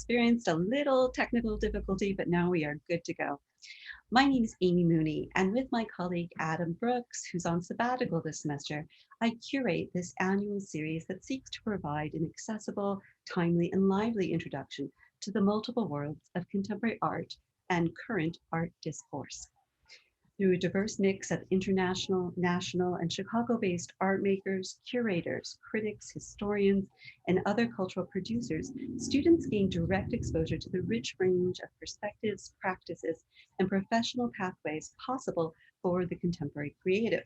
experienced a little technical difficulty, but now we are good to go. My name is Amy Mooney, and with my colleague Adam Brooks, who's on sabbatical this semester, I curate this annual series that seeks to provide an accessible, timely, and lively introduction to the multiple worlds of contemporary art and current art discourse. Through a diverse mix of international, national, and Chicago-based art makers, curators, critics, historians, and other cultural producers, students gain direct exposure to the rich range of perspectives, practices, and professional pathways possible for the contemporary creative.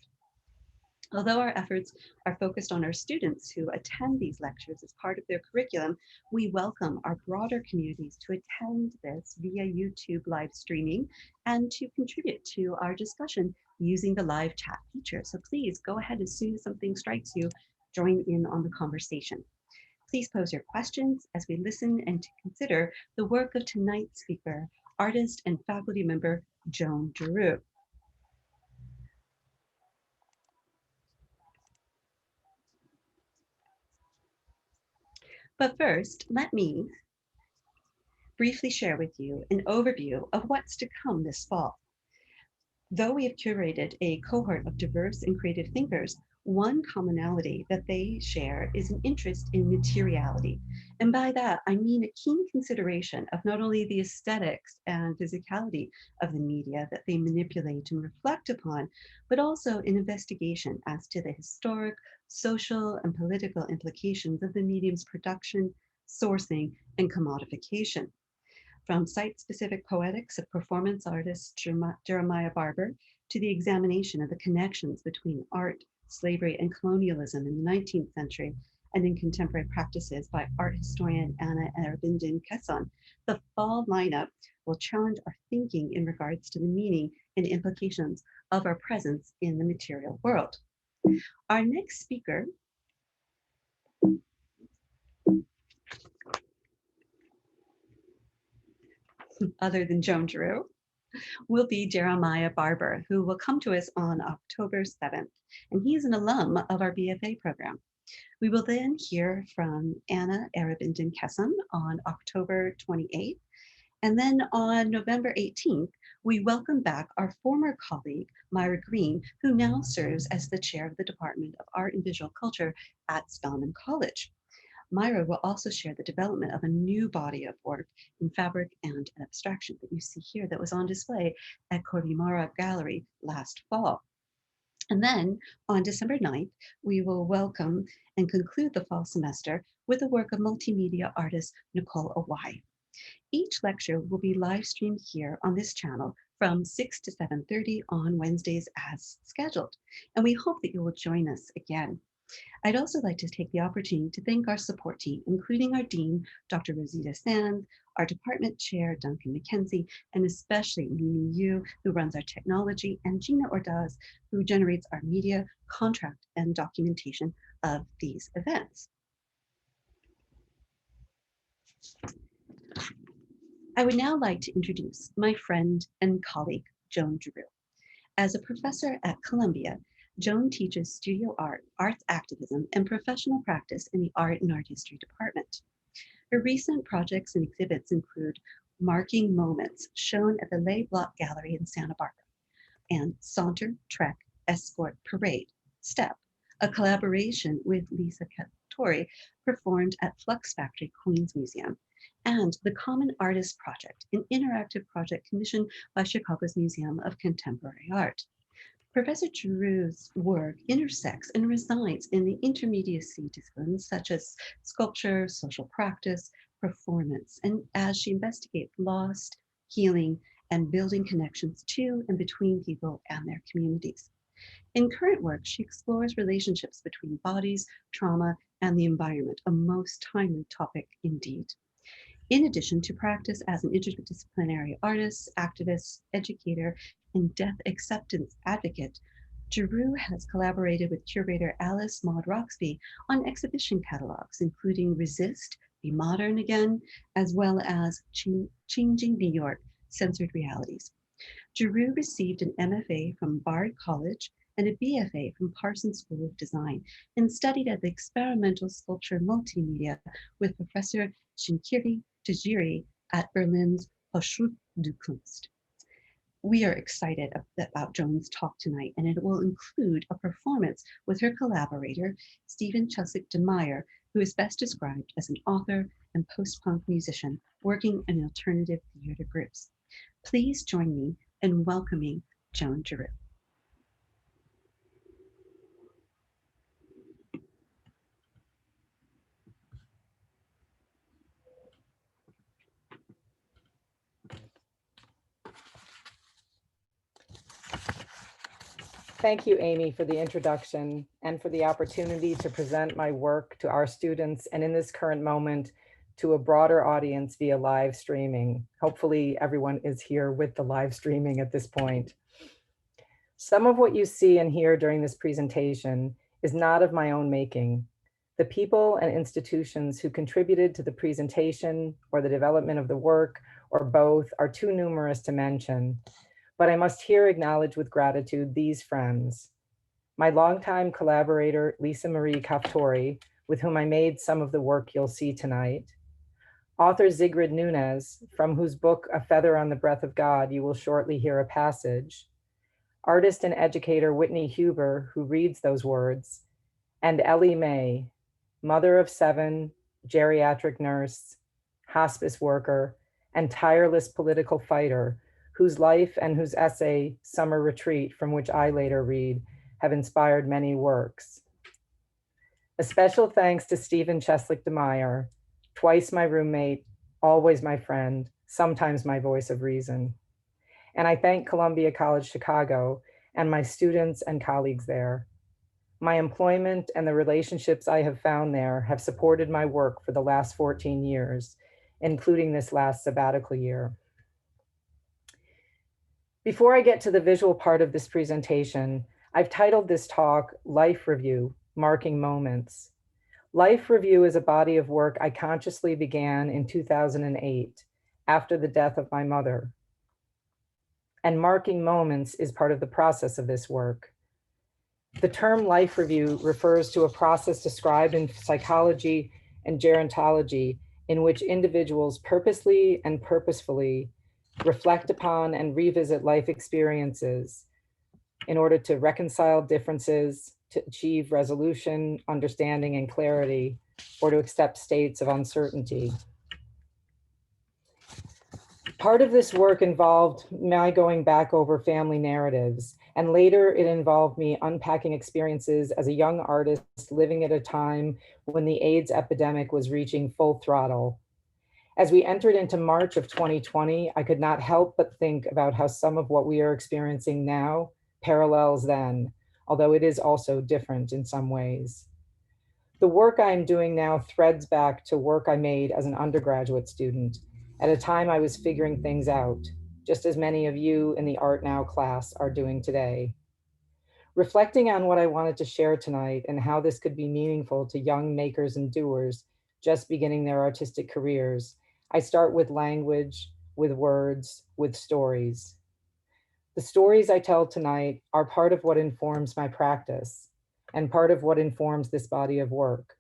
Although our efforts are focused on our students who attend these lectures as part of their curriculum, we welcome our broader communities to attend this via YouTube live streaming and to contribute to our discussion using the live chat feature. So please go ahead as soon as something strikes you, join in on the conversation. Please pose your questions as we listen and to consider the work of tonight's speaker, artist and faculty member, Joan Giroux. But first, let me briefly share with you an overview of what's to come this fall. Though we have curated a cohort of diverse and creative thinkers, one commonality that they share is an interest in materiality. And by that, I mean a keen consideration of not only the aesthetics and physicality of the media that they manipulate and reflect upon, but also an investigation as to the historic, social, and political implications of the medium's production, sourcing, and commodification. From site-specific poetics of performance artist Jeremiah Barber to the examination of the connections between art, slavery, and colonialism in the 19th century and in contemporary practices by art historian Anna Arabinden Kesson, the fall lineup will challenge our thinking in regards to the meaning and implications of our presence in the material world. Our next speaker other than Joan Giroux, will be Jeremiah Barber, who will come to us on October 7th. And he's an alum of our BFA program. We will then hear from Anna Arabinden Kesson on October 28th. And then on November 18th, we welcome back our former colleague, Myra Green, who now serves as the chair of the Department of Art and Visual Culture at Spelman College. Myra will also share the development of a new body of work in fabric and abstraction that you see here that was on display at Korvimara Gallery last fall. And then on December 9th, we will welcome and conclude the fall semester with the work of multimedia artist Nicole Awai. Each lecture will be live streamed here on this channel from 6 to 7:30 on Wednesdays as scheduled. And we hope that you will join us again. I'd also like to take the opportunity to thank our support team, including our Dean, Dr. Rosita Sands, our Department Chair, Duncan McKenzie, and especially Mimi Yu, who runs our technology, and Gina Ordaz, who generates our media, contract, and documentation of these events. I would now like to introduce my friend and colleague, Joan Giroux. As a professor at Columbia, Joan teaches studio art, arts activism, and professional practice in the Art and Art History department. Her recent projects and exhibits include Marking Moments, shown at the Lay Block Gallery in Santa Barbara, and Saunter, Trek, Escort, Parade, Step, a collaboration with Lisa Cattori, performed at Flux Factory Queens Museum, and the Common Artist Project, an interactive project commissioned by Chicago's Museum of Contemporary Art. Professor Giroux's work intersects and resides in the intermediacy disciplines such as sculpture, social practice, performance, and as she investigates lost, healing, and building connections to and between people and their communities. In current work, she explores relationships between bodies, trauma, and the environment, a most timely topic indeed. In addition to practice as an interdisciplinary artist, activist, educator, and death acceptance advocate, Giroux has collaborated with curator Alice Maud Roxby on exhibition catalogs, including Resist, Be Modern Again, as well as Changing New York, Censored Realities. Giroux received an MFA from Bard College and a BFA from Parsons School of Design and studied at the Experimental Sculpture Multimedia with Professor Shinkiri to Giroux at Berlin's Hochschule der Kunst. We are excited about Joan's talk tonight, and it will include a performance with her collaborator, Stephen Cheslick de Meyer, who is best described as an author and post-punk musician working in alternative theater groups. Please join me in welcoming Joan Giroux. Thank you, Amy, for the introduction and for the opportunity to present my work to our students and in this current moment to a broader audience via live streaming. Hopefully everyone is here with the live streaming at this point. Some of what you see and hear during this presentation is not of my own making. The people and institutions who contributed to the presentation or the development of the work or both are too numerous to mention. But I must here acknowledge with gratitude these friends. My longtime collaborator, Lisa Marie Kaftori, with whom I made some of the work you'll see tonight. Author Sigrid Nunes, from whose book, A Feather on the Breath of God, you will shortly hear a passage. Artist and educator Whitney Huber, who reads those words. And Ellie May, mother of 7, geriatric nurse, hospice worker, and tireless political fighter, whose life and whose essay, Summer Retreat, from which I later read, have inspired many works. A special thanks to Stephen Cheslick de Meyer, twice my roommate, always my friend, sometimes my voice of reason. And I thank Columbia College Chicago and my students and colleagues there. My employment and the relationships I have found there have supported my work for the last 14 years, including this last sabbatical year. Before I get to the visual part of this presentation, I've titled this talk, Life Review, Marking Moments. Life Review is a body of work I consciously began in 2008, after the death of my mother. And marking moments is part of the process of this work. The term life review refers to a process described in psychology and gerontology in which individuals purposely and purposefully reflect upon and revisit life experiences in order to reconcile differences, to achieve resolution, understanding, and clarity, or to accept states of uncertainty. Part of this work involved my going back over family narratives, and later it involved me unpacking experiences as a young artist living at a time when the AIDS epidemic was reaching full throttle. As we entered into March of 2020, I could not help but think about how some of what we are experiencing now parallels then, although it is also different in some ways. The work I'm doing now threads back to work I made as an undergraduate student at a time I was figuring things out, just as many of you in the ArtNow class are doing today. Reflecting on what I wanted to share tonight and how this could be meaningful to young makers and doers just beginning their artistic careers, I start with language, with words, with stories. The stories I tell tonight are part of what informs my practice and part of what informs this body of work.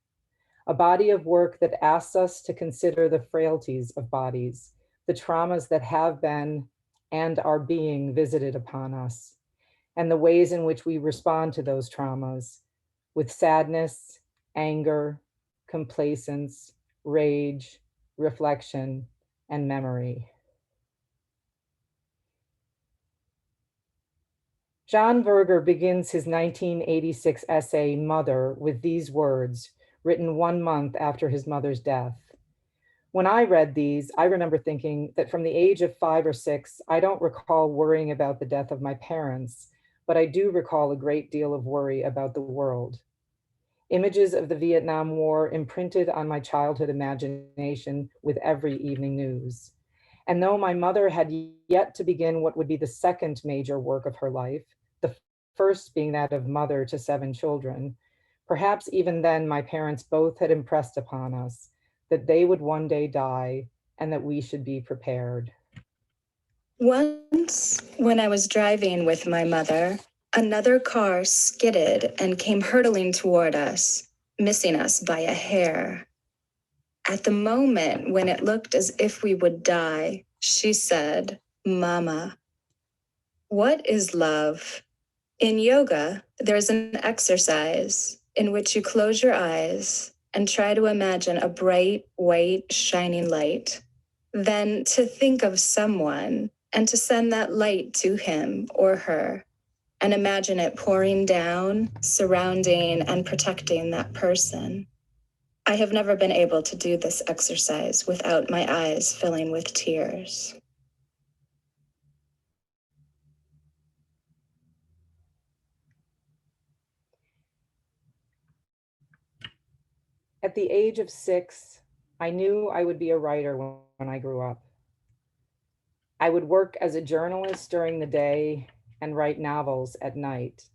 A body of work that asks us to consider the frailties of bodies, the traumas that have been and are being visited upon us, and the ways in which we respond to those traumas with sadness, anger, complacence, rage, reflection, and memory. John Berger begins his 1986 essay, Mother, with these words, written 1 month after his mother's death. When I read these, I remember thinking that from the age of 5 or 6, I don't recall worrying about the death of my parents, but I do recall a great deal of worry about the world. Images of the Vietnam War imprinted on my childhood imagination with every evening news. And though my mother had yet to begin what would be the second major work of her life, the first being that of mother to 7 children, perhaps even then my parents both had impressed upon us that they would one day die and that we should be prepared. Once, when I was driving with my mother, another car skidded and came hurtling toward us, missing us by a hair. At the moment when it looked as if we would die, she said, "Mama, what is love?" In yoga, there's an exercise in which you close your eyes and try to imagine a bright, white, shining light. Then to think of someone and to send that light to him or her and imagine it pouring down, surrounding, and protecting that person. I have never been able to do this exercise without my eyes filling with tears. At the age of 6, I knew I would be a writer when I grew up. I would work as a journalist during the day and write novels at night.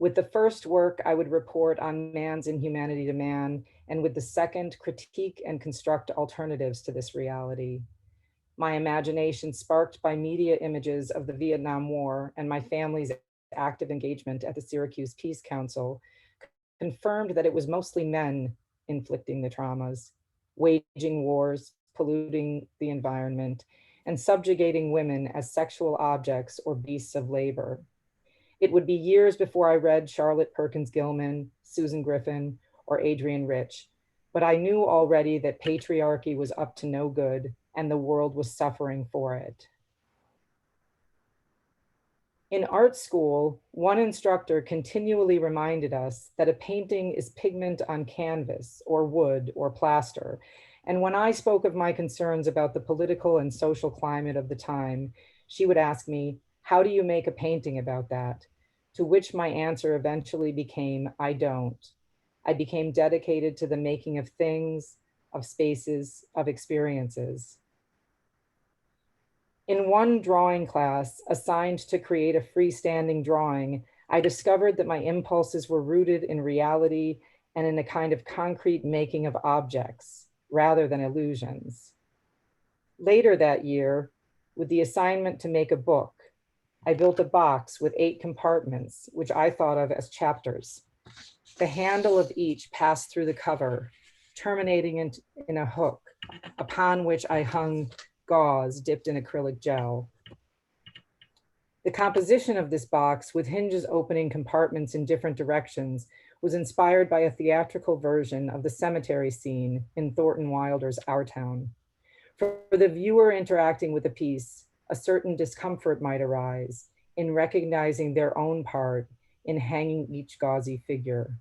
With the first work, I would report on man's inhumanity to man, and with the second, critique and construct alternatives to this reality. My imagination, sparked by media images of the Vietnam War and my family's active engagement at the Syracuse Peace Council, confirmed that it was mostly men inflicting the traumas, waging wars, polluting the environment, and subjugating women as sexual objects or beasts of labor. It would be years before I read Charlotte Perkins Gilman, Susan Griffin, or Adrienne Rich, but I knew already that patriarchy was up to no good and the world was suffering for it. In art school, one instructor continually reminded us that a painting is pigment on canvas or wood or plaster. And when I spoke of my concerns about the political and social climate of the time, she would ask me, "How do you make a painting about that?" To which my answer eventually became, "I don't." I became dedicated to the making of things, of spaces, of experiences. In one drawing class assigned to create a freestanding drawing, I discovered that my impulses were rooted in reality and in a kind of concrete making of objects rather than illusions. Later that year, with the assignment to make a book, I built a box with 8 compartments, which I thought of as chapters. The handle of each passed through the cover, terminating in a hook, upon which I hung gauze dipped in acrylic gel. The composition of this box, with hinges opening compartments in different directions, was inspired by a theatrical version of the cemetery scene in Thornton Wilder's Our Town. For the viewer interacting with the piece, a certain discomfort might arise in recognizing their own part in hanging each gauzy figure.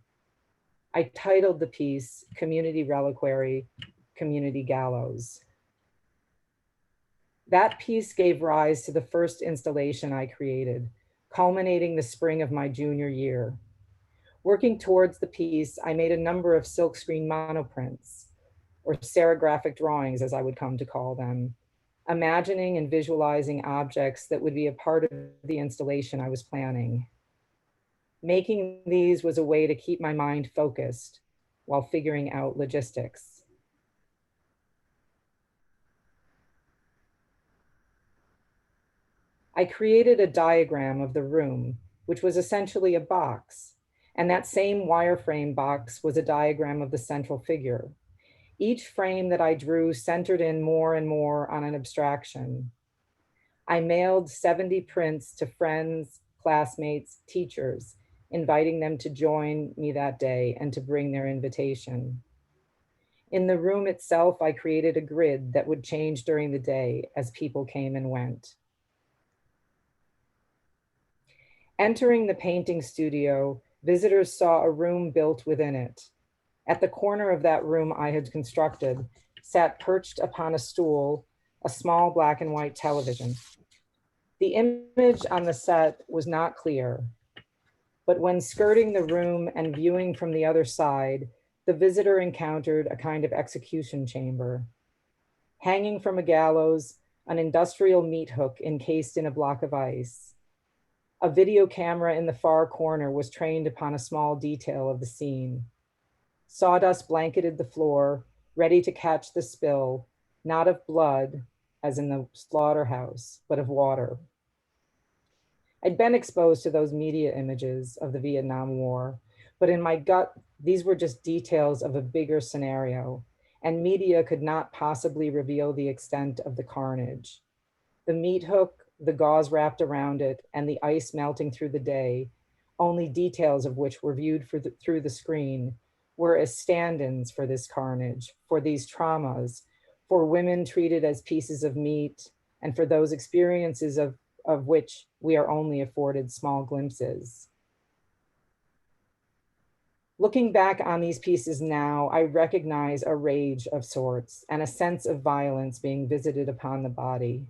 I titled the piece Community Reliquary, Community Gallows. That piece gave rise to the first installation I created, culminating the spring of my junior year. Working towards the piece, I made a number of silkscreen monoprints, or serigraphic drawings, as I would come to call them, imagining and visualizing objects that would be a part of the installation I was planning. Making these was a way to keep my mind focused while figuring out logistics. I created a diagram of the room, which was essentially a box, and that same wireframe box was a diagram of the central figure. Each frame that I drew centered in more and more on an abstraction. I mailed 70 prints to friends, classmates, teachers, inviting them to join me that day and to bring their invitation. In the room itself, I created a grid that would change during the day as people came and went. Entering the painting studio, visitors saw a room built within it. At the corner of that room I had constructed, sat perched upon a stool, a small black and white television. The image on the set was not clear, but when skirting the room and viewing from the other side, the visitor encountered a kind of execution chamber. Hanging from a gallows, an industrial meat hook encased in a block of ice. A video camera in the far corner was trained upon a small detail of the scene. Sawdust blanketed the floor, ready to catch the spill, not of blood, as in the slaughterhouse, but of water. I'd been exposed to those media images of the Vietnam War, but in my gut, these were just details of a bigger scenario. and media could not possibly reveal the extent of the carnage. The meat hook, the gauze wrapped around it, and the ice melting through the day, only details of which were viewed through the screen, were as stand-ins for this carnage, for these traumas, for women treated as pieces of meat, and for those experiences of which we are only afforded small glimpses. Looking back on these pieces now, I recognize a rage of sorts and a sense of violence being visited upon the body.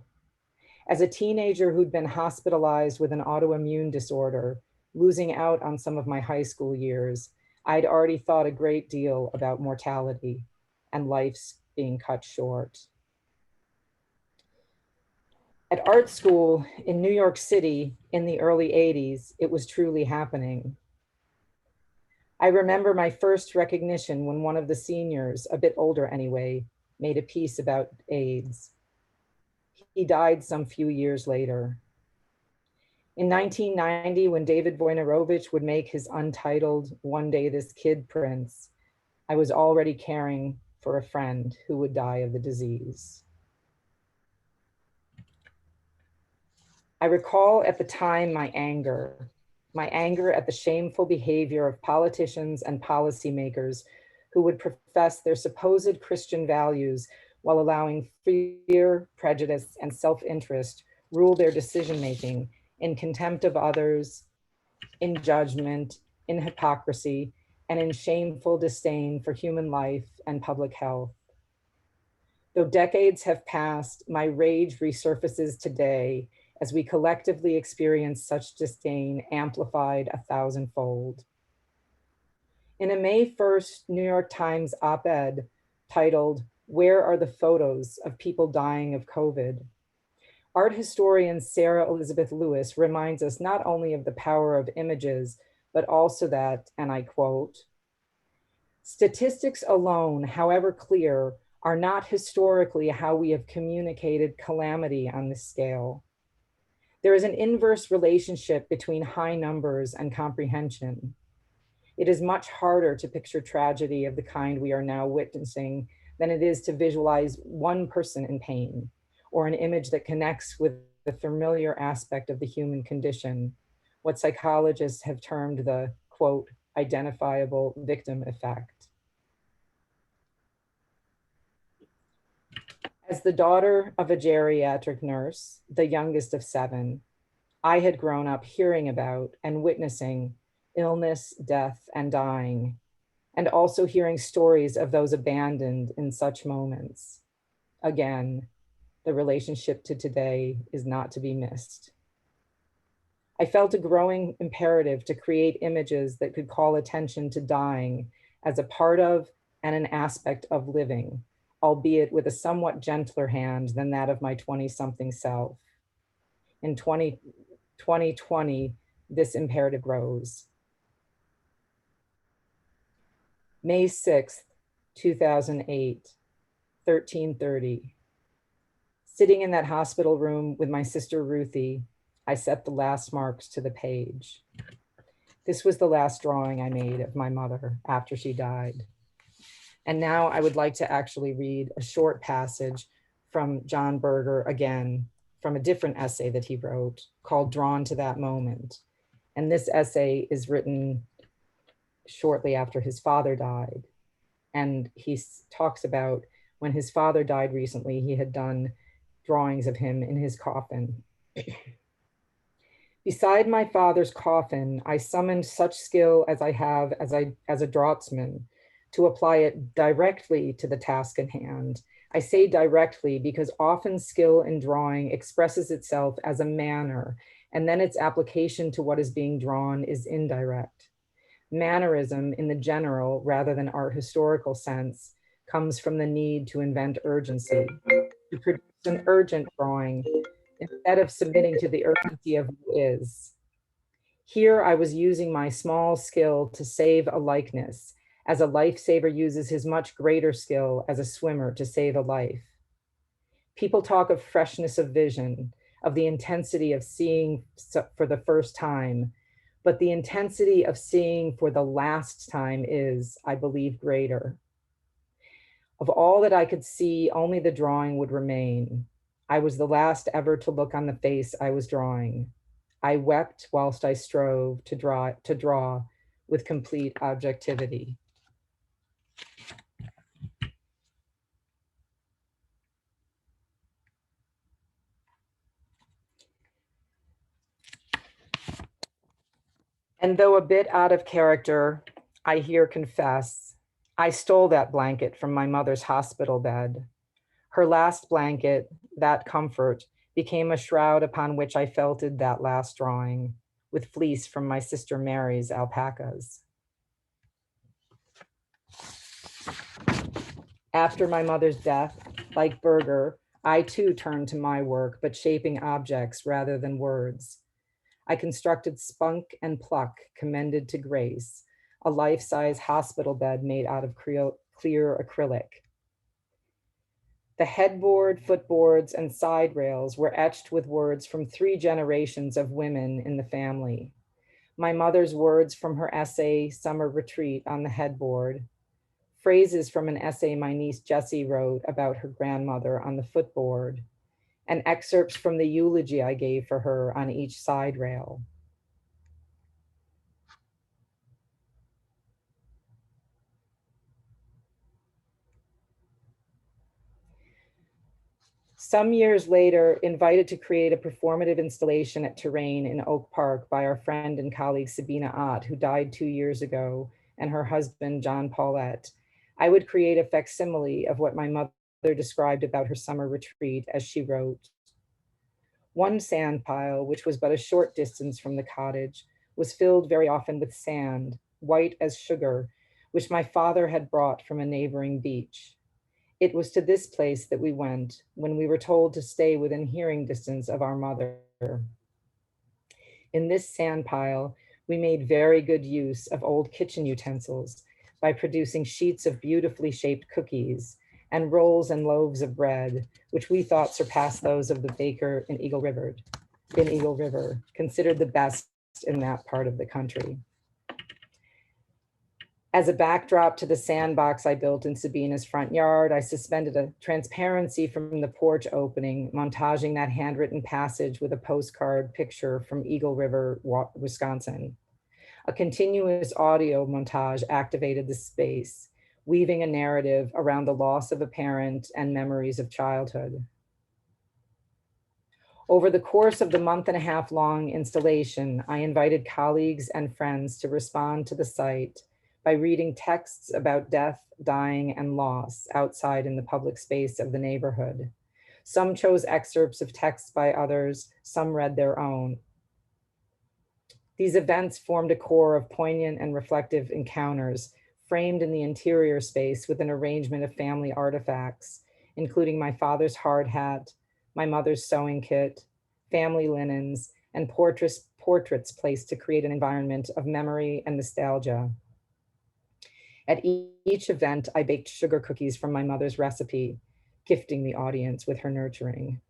As a teenager who'd been hospitalized with an autoimmune disorder, losing out on some of my high school years, I'd already thought a great deal about mortality and life's being cut short. At art school in New York City in the early 80s, it was truly happening. I remember my first recognition when one of the seniors, a bit older anyway, made a piece about AIDS. He died some few years later. In 1990, when David Wojnarowicz would make his untitled One Day This Kid prints, I was already caring for a friend who would die of the disease. I recall at the time my anger at the shameful behavior of politicians and policymakers who would profess their supposed Christian values while allowing fear, prejudice, and self-interest rule their decision-making in contempt of others, in judgment, in hypocrisy, and in shameful disdain for human life and public health. Though decades have passed, my rage resurfaces today as we collectively experience such disdain amplified 1,000-fold. In a May 1st New York Times op-ed titled, "Where are the photos of people dying of COVID?" art historian Sarah Elizabeth Lewis reminds us not only of the power of images, but also that, and I quote, "Statistics alone, however clear, are not historically how we have communicated calamity on this scale. There is an inverse relationship between high numbers and comprehension. It is much harder to picture tragedy of the kind we are now witnessing than it is to visualize one person in pain or an image that connects with the familiar aspect of the human condition, what psychologists have termed the, quote, identifiable victim effect." As the daughter of a geriatric nurse, the youngest of 7, I had grown up hearing about and witnessing illness, death, and dying, and also hearing stories of those abandoned in such moments. Again, the relationship to today is not to be missed. I felt a growing imperative to create images that could call attention to dying as a part of and an aspect of living, albeit with a somewhat gentler hand than that of my 20-something self. In 2020, this imperative grows. May 6th, 2008, 13:30. Sitting in that hospital room with my sister Ruthie, I set the last marks to the page. This was the last drawing I made of my mother after she died. And now I would like to actually read a short passage from John Berger again, from a different essay that he wrote called Drawn to That Moment. And this essay is written shortly after his father died. And he talks about when his father died recently, he had done drawings of him in his coffin. Beside my father's coffin, I summoned such skill as I have as a draughtsman to apply it directly to the task at hand. I say directly because often skill in drawing expresses itself as a manner, and then its application to what is being drawn is indirect. Mannerism in the general rather than art historical sense comes from the need to invent urgency, to produce an urgent drawing instead of submitting to the urgency of what is. Here I was using my small skill to save a likeness, as a lifesaver uses his much greater skill as a swimmer to save a life. People talk of freshness of vision, of the intensity of seeing for the first time, but the intensity of seeing for the last time is, I believe, greater. Of all that I could see, only the drawing would remain. I was the last ever to look on the face I was drawing. I wept whilst I strove to draw with complete objectivity. And though a bit out of character, I here confess, I stole that blanket from my mother's hospital bed. Her last blanket, that comfort, became a shroud upon which I felted that last drawing, with fleece from my sister Mary's alpacas. After my mother's death, like Berger, I too turned to my work, but shaping objects rather than words. I constructed spunk and pluck commended to grace, a life-size hospital bed made out of clear acrylic. The headboard, footboards, and side rails were etched with words from 3 generations of women in the family. My mother's words from her essay, Summer Retreat, on the headboard, phrases from an essay my niece Jessie wrote about her grandmother on the footboard, and excerpts from the eulogy I gave for her on each side rail. Some years later, invited to create a performative installation at Terrain in Oak Park by our friend and colleague Sabina Ott, who died 2 years ago, and her husband, John Paulette, I would create a facsimile of what my mother described about her summer retreat as she wrote. One sand pile, which was but a short distance from the cottage, was filled very often with sand, white as sugar, which my father had brought from a neighboring beach. It was to this place that we went when we were told to stay within hearing distance of our mother. In this sand pile, we made very good use of old kitchen utensils by producing sheets of beautifully shaped cookies and rolls and loaves of bread, which we thought surpassed those of the baker in Eagle River, considered the best in that part of the country. As a backdrop to the sandbox I built in Sabina's front yard, I suspended a transparency from the porch opening, montaging that handwritten passage with a postcard picture from Eagle River, Wisconsin. A continuous audio montage activated the space, weaving a narrative around the loss of a parent and memories of childhood. Over the course of the month-and-a-half-long installation, I invited colleagues and friends to respond to the site by reading texts about death, dying, and loss outside in the public space of the neighborhood. Some chose excerpts of texts by others, some read their own. These events formed a core of poignant and reflective encounters, framed in the interior space with an arrangement of family artifacts, including my father's hard hat, my mother's sewing kit, family linens, and portraits placed to create an environment of memory and nostalgia. At each event, I baked sugar cookies from my mother's recipe, gifting the audience with her nurturing.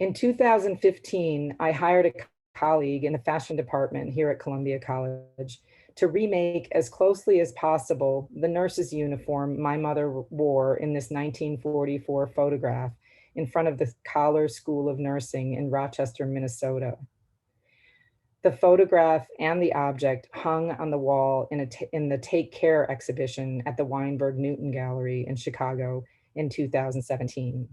In 2015, I hired a colleague in the fashion department here at Columbia College to remake as closely as possible the nurse's uniform my mother wore in this 1944 photograph in front of the Collar School of Nursing in Rochester, Minnesota. The photograph and the object hung on the wall in the Take Care exhibition at the Weinberg Newton Gallery in Chicago in 2017.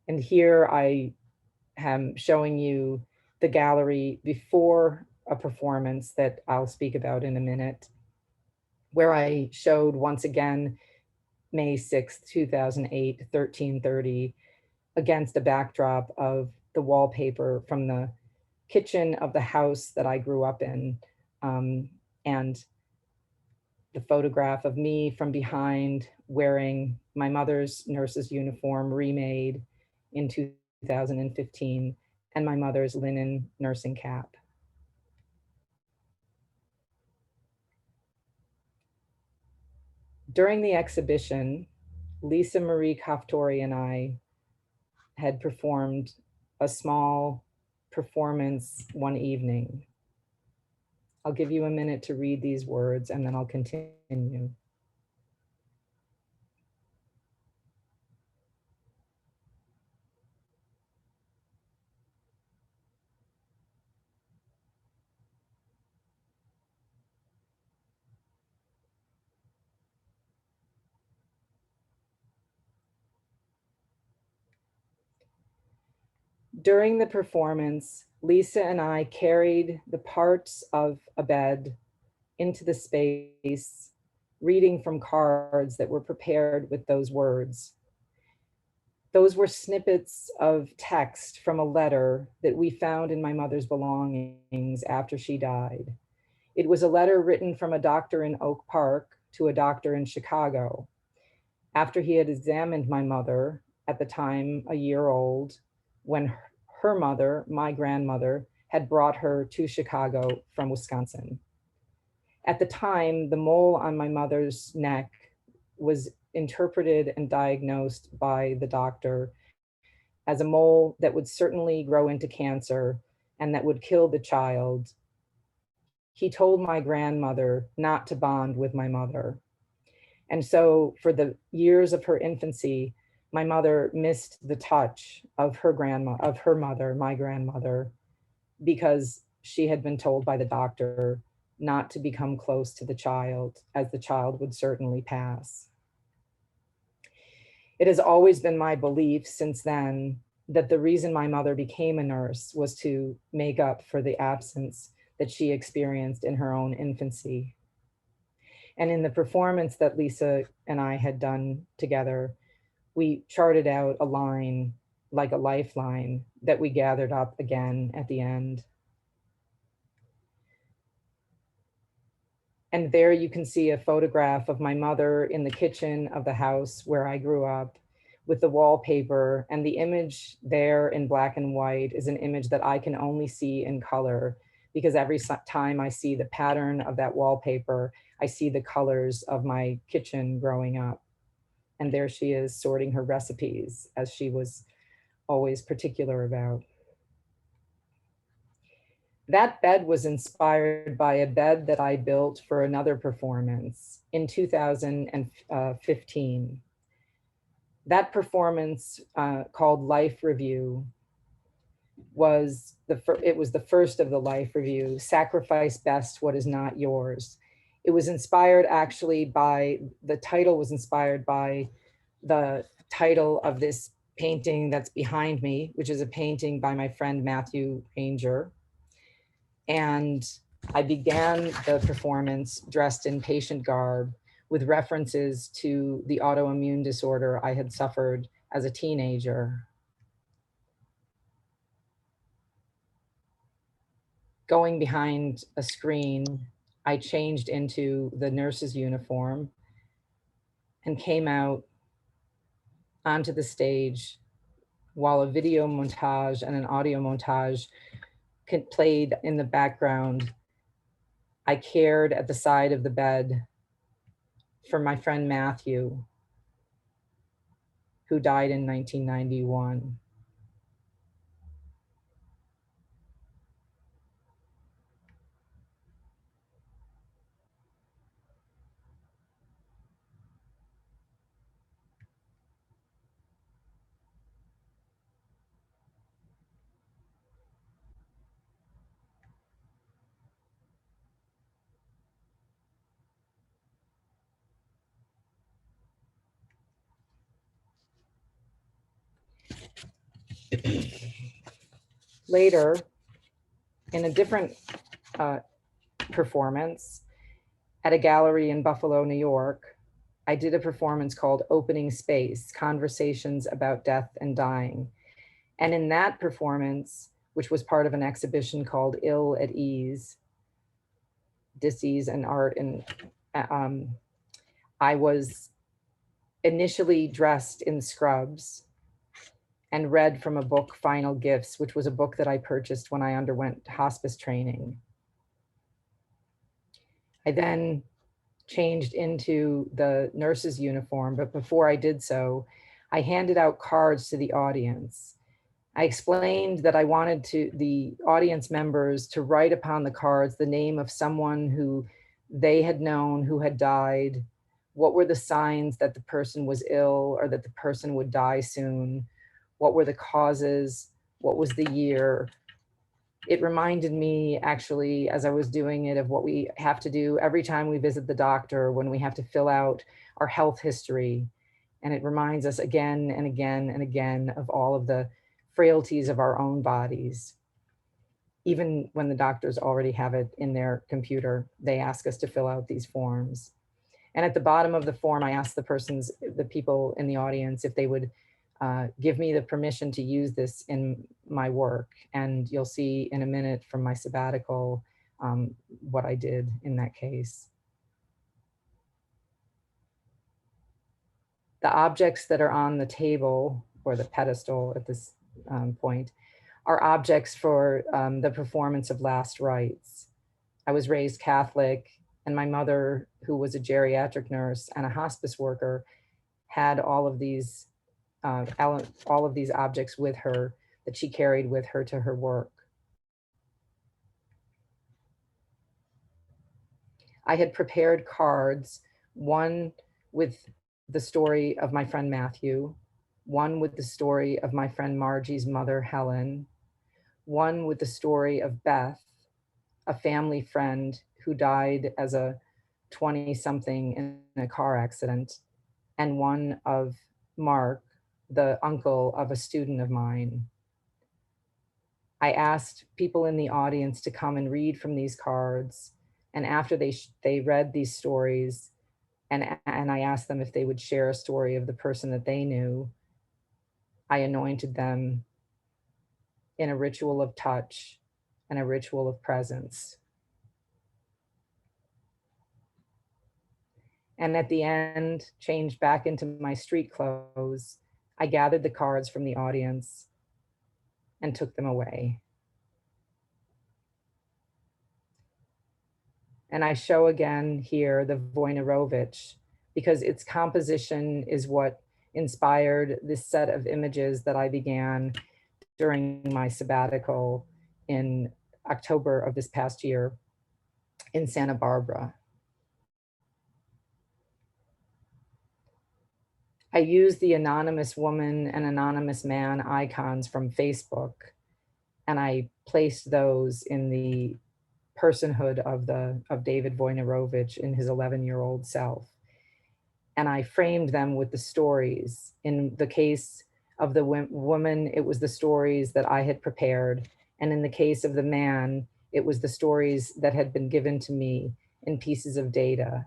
And here I am showing you the gallery before a performance that I'll speak about in a minute, where I showed once again, May 6th, 2008, 1330, against a backdrop of the wallpaper from the kitchen of the house that I grew up in, and the photograph of me from behind wearing my mother's nurse's uniform remade in 2015, and my mother's linen nursing cap. During the exhibition, Lisa Marie Kaftori and I had performed a small performance one evening. I'll give you a minute to read these words and then I'll continue. During the performance, Lisa and I carried the parts of a bed into the space, reading from cards that were prepared with those words. Those were snippets of text from a letter that we found in my mother's belongings after she died. It was a letter written from a doctor in Oak Park to a doctor in Chicago. After he had examined my mother, at the time a year old, when her mother, my grandmother, had brought her to Chicago from Wisconsin. At the time, the mole on my mother's neck was interpreted and diagnosed by the doctor as a mole that would certainly grow into cancer and that would kill the child. He told my grandmother not to bond with my mother. And so for the years of her infancy, my mother missed the touch of her mother, my grandmother, because she had been told by the doctor not to become close to the child, as the child would certainly pass. It has always been my belief since then that the reason my mother became a nurse was to make up for the absence that she experienced in her own infancy. And in the performance that Lisa and I had done together, we charted out a line, like a lifeline, that we gathered up again at the end. And there you can see a photograph of my mother in the kitchen of the house where I grew up with the wallpaper, and the image there in black and white is an image that I can only see in color, because every time I see the pattern of that wallpaper, I see the colors of my kitchen growing up. And there she is sorting her recipes, as she was always particular about. That bed was inspired by a bed that I built for another performance in 2015. That performance, called Life Review, was the first of the Life Review, Sacrifice Best What Is Not Yours. It was inspired actually by, the title was inspired by the title of this painting that's behind me, which is a painting by my friend Matthew Ranger. And I began the performance dressed in patient garb with references to the autoimmune disorder I had suffered as a teenager. Going behind a screen, I changed into the nurse's uniform and came out onto the stage while a video montage and an audio montage played in the background. I cared at the side of the bed for my friend Matthew, who died in 1991. Later, in a different performance at a gallery in Buffalo, New York, I did a performance called Opening Space, Conversations About Death and Dying. And in that performance, which was part of an exhibition called Ill at Ease, Disease and Art, and I was initially dressed in scrubs and read from a book, Final Gifts, which was a book that I purchased when I underwent hospice training. I then changed into the nurse's uniform, but before I did so, I handed out cards to the audience. I explained that I wanted the audience members to write upon the cards the name of someone who they had known who had died. What were the signs that the person was ill or that the person would die soon? What were the causes? What was the year? It reminded me, actually, as I was doing it, of what we have to do every time we visit the doctor, when we have to fill out our health history. And it reminds us again and again and again of all of the frailties of our own bodies. Even when the doctors already have it in their computer, they ask us to fill out these forms. And at the bottom of the form, I asked the people in the audience, if they would give me the permission to use this in my work. And you'll see in a minute from my sabbatical what I did in that case. The objects that are on the table or the pedestal at this point are objects for the performance of last rites. I was raised Catholic, and my mother, who was a geriatric nurse and a hospice worker, had all of these objects with her that she carried with her to her work. I had prepared cards, one with the story of my friend Matthew, one with the story of my friend Margie's mother, Helen, one with the story of Beth, a family friend who died as a 20-something in a car accident, and one of Mark, the uncle of a student of mine. I asked people in the audience to come and read from these cards. And after they read these stories, and I asked them if they would share a story of the person that they knew, I anointed them in a ritual of touch and a ritual of presence. And at the end, changed back into my street clothes, I gathered the cards from the audience and took them away. And I show again here the Voinerovich, because its composition is what inspired this set of images that I began during my sabbatical in October of this past year in Santa Barbara. I used the anonymous woman and anonymous man icons from Facebook, and I placed those in the personhood of David Voinerovich in his 11-year-old self. And I framed them with the stories. In the case of the woman, it was the stories that I had prepared. And in the case of the man, it was the stories that had been given to me in pieces of data,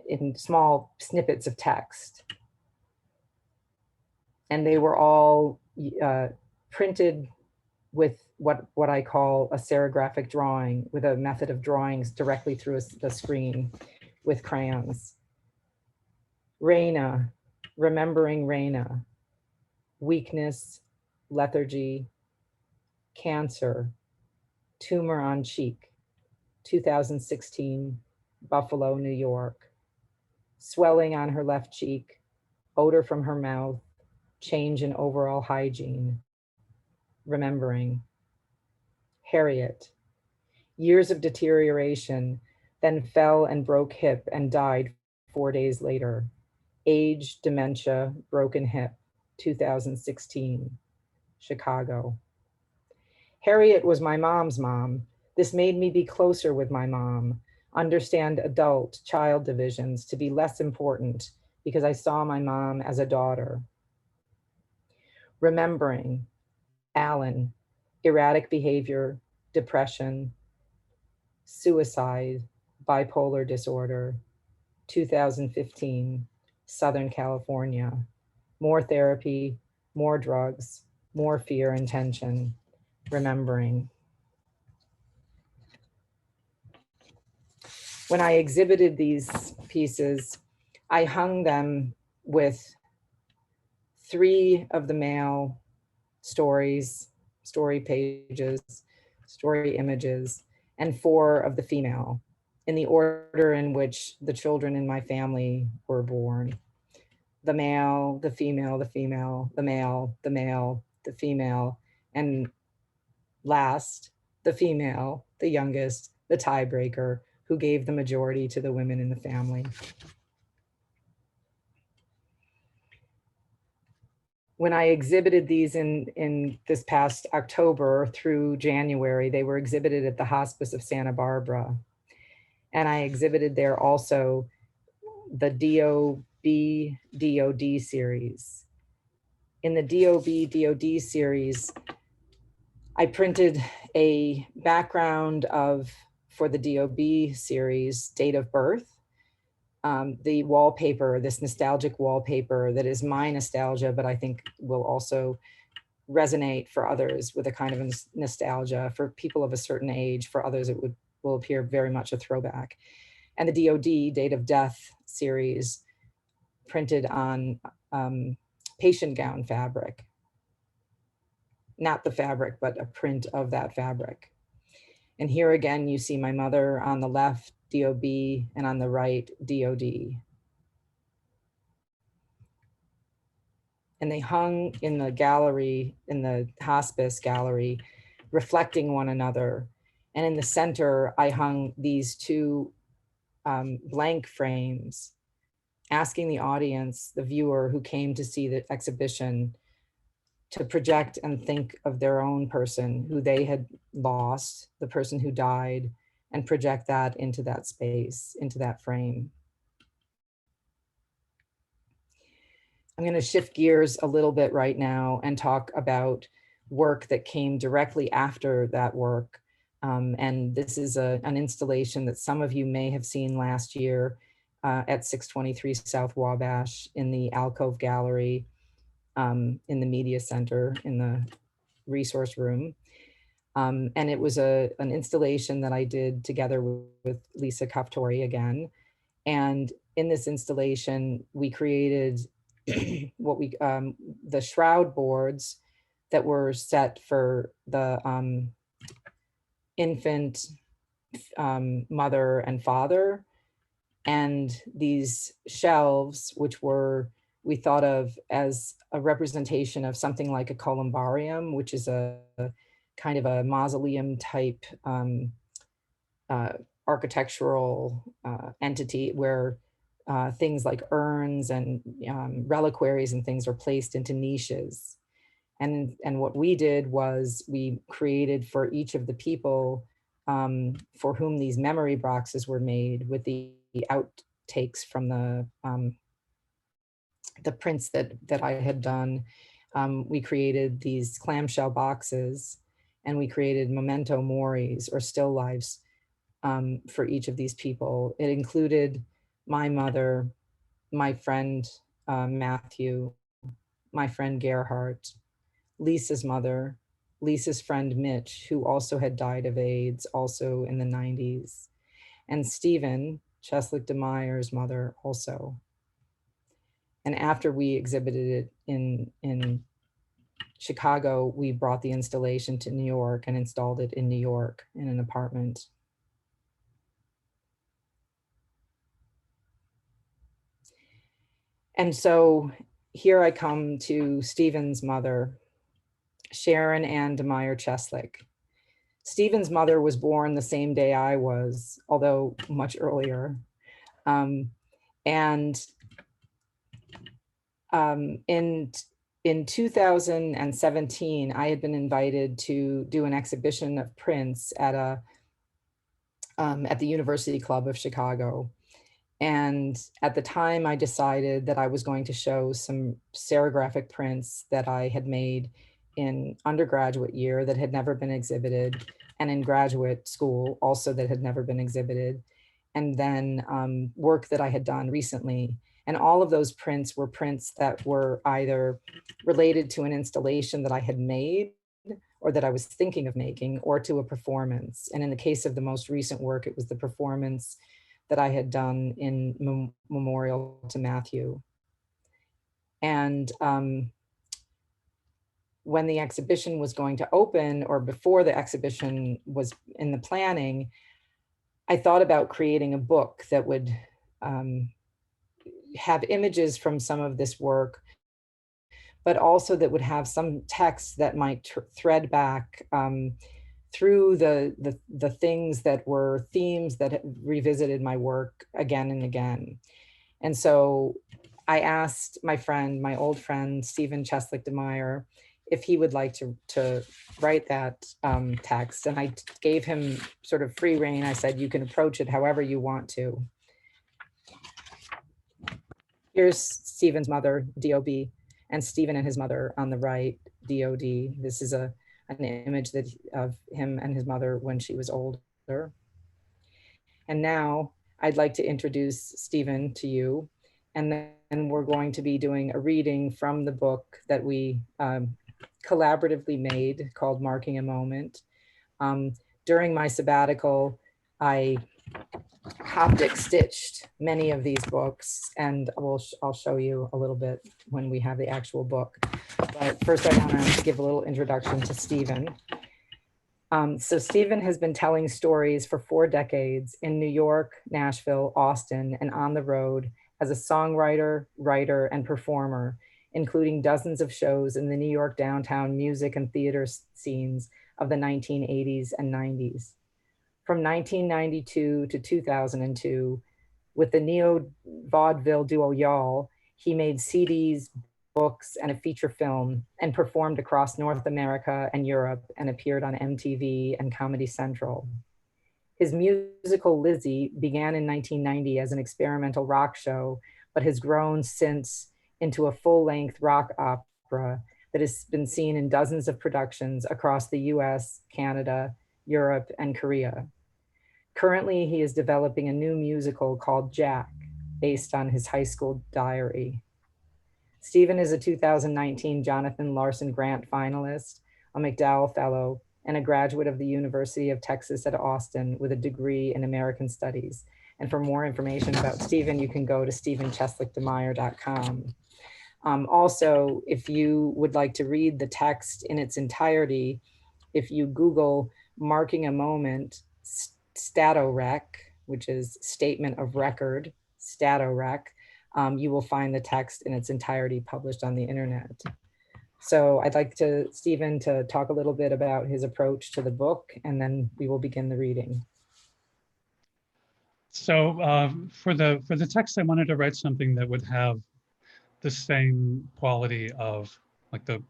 in small snippets of text. And they were all printed with what I call a serigraphic drawing, with a method of drawings directly through the screen with crayons. Raina, remembering Raina, weakness, lethargy, cancer, tumor on cheek, 2016, Buffalo, New York, swelling on her left cheek, odor from her mouth, change in overall hygiene, remembering. Harriet, years of deterioration, then fell and broke hip and died 4 days later. Age, dementia, broken hip, 2016, Chicago. Harriet was my mom's mom. This made me be closer with my mom, understand adult-child divisions to be less important because I saw my mom as a daughter. Remembering, Alan, erratic behavior, depression, suicide, bipolar disorder, 2015, Southern California. More therapy, more drugs, more fear and tension, remembering. When I exhibited these pieces, I hung them with 3 of the male stories, story pages, story images, and 4 of the female, in the order in which the children in my family were born. The male, the female, the female, the male, the male, the female, and last, the female, the youngest, the tiebreaker, who gave the majority to the women in the family. When I exhibited these in this past October through January, they were exhibited at the Hospice of Santa Barbara. And I exhibited there also the DOB-DOD series. In the DOB-DOD series, I printed a background for the DOB series, date of birth, the wallpaper, this nostalgic wallpaper that is my nostalgia, but I think will also resonate for others with a kind of nostalgia. For people of a certain age, for others it will appear very much a throwback. And the DOD, date of death series, printed on patient gown fabric. Not the fabric, but a print of that fabric. And here again, you see my mother on the left, DOB, and on the right, DOD. And they hung in the gallery, in the hospice gallery, reflecting one another. And in the center, I hung these two blank frames, asking the audience, the viewer who came to see the exhibition, to project and think of their own person who they had lost, the person who died, and project that into that space, into that frame. I'm going to shift gears a little bit right now and talk about work that came directly after that work. And this is an installation that some of you may have seen last year at 623 South Wabash in the Alcove Gallery, in the Media Center, in the resource room. And it was an installation that I did together with Lisa Kaftori again. And in this installation, we created the shroud boards that were set for the infant, mother and father, and these shelves, which we thought of as a representation of something like a columbarium, which is a kind of a mausoleum type architectural entity where things like urns and reliquaries and things are placed into niches. And what we did was we created for each of the people for whom these memory boxes were made, with the outtakes from the prints that I had done. We created these clamshell boxes, and we created memento moris, or still lives, for each of these people. It included my mother, my friend Matthew, my friend Gerhardt, Lisa's mother, Lisa's friend Mitch, who also had died of AIDS, also in the 90s, and Stephen, Cheslick DeMeyer's mother, also. And after we exhibited it in Chicago, we brought the installation to New York and installed it in New York in an apartment. And so here I come to Stephen's mother, Sharon Ann DeMeyer Cheslick. Stephen's mother was born the same day I was, although much earlier. In 2017, I had been invited to do an exhibition of prints at the University Club of Chicago. And at the time, I decided that I was going to show some serigraphic prints that I had made in undergraduate year that had never been exhibited, and in graduate school also that had never been exhibited, and then work that I had done recently. And all of those prints were prints that were either related to an installation that I had made or that I was thinking of making, or to a performance. And in the case of the most recent work, it was the performance that I had done in memorial to Matthew. And when the exhibition was going to open, or before the exhibition was in the planning, I thought about creating a book that would have images from some of this work, but also that would have some text that might thread back through the things that were themes that revisited my work again and again. And so I asked my old friend, Stephen Cheslick DeMeyer, if he would like to write that text. And I gave him sort of free rein. I said, you can approach it however you want to. Here's Stephen's mother, D.O.B., and Stephen and his mother on the right, D.O.D. This is an image of him and his mother when she was older. And now I'd like to introduce Stephen to you. And then we're going to be doing a reading from the book that we collaboratively made called Marking a Moment. During my sabbatical, I Hoptic stitched many of these books, and I'll show you a little bit when we have the actual book. But first I want to give a little introduction to Stephen. So Stephen has been telling stories for 4 decades in New York, Nashville, Austin, and on the road as a songwriter, writer, and performer, including dozens of shows in the New York downtown music and theater scenes of the 1980s and 90s. From 1992 to 2002, with the neo-vaudeville duo Y'all, he made CDs, books, and a feature film, and performed across North America and Europe, and appeared on MTV and Comedy Central. His musical Lizzie began in 1990 as an experimental rock show, but has grown since into a full-length rock opera that has been seen in dozens of productions across the US, Canada, Europe, and Korea. Currently, he is developing a new musical called Jack, based on his high school diary. Stephen is a 2019 Jonathan Larson Grant finalist, a McDowell Fellow, and a graduate of the University of Texas at Austin with a degree in American Studies. And for more information about Stephen, you can go to stephencheslickdemeyer.com. Also, if you would like to read the text in its entirety, if you Google Marking a Moment, Statorec, which is statement of record, Statorec, you will find the text in its entirety published on the internet. So I'd like Stephen to talk a little bit about his approach to the book, and then we will begin the reading. So for the text, I wanted to write something that would have the same quality of like the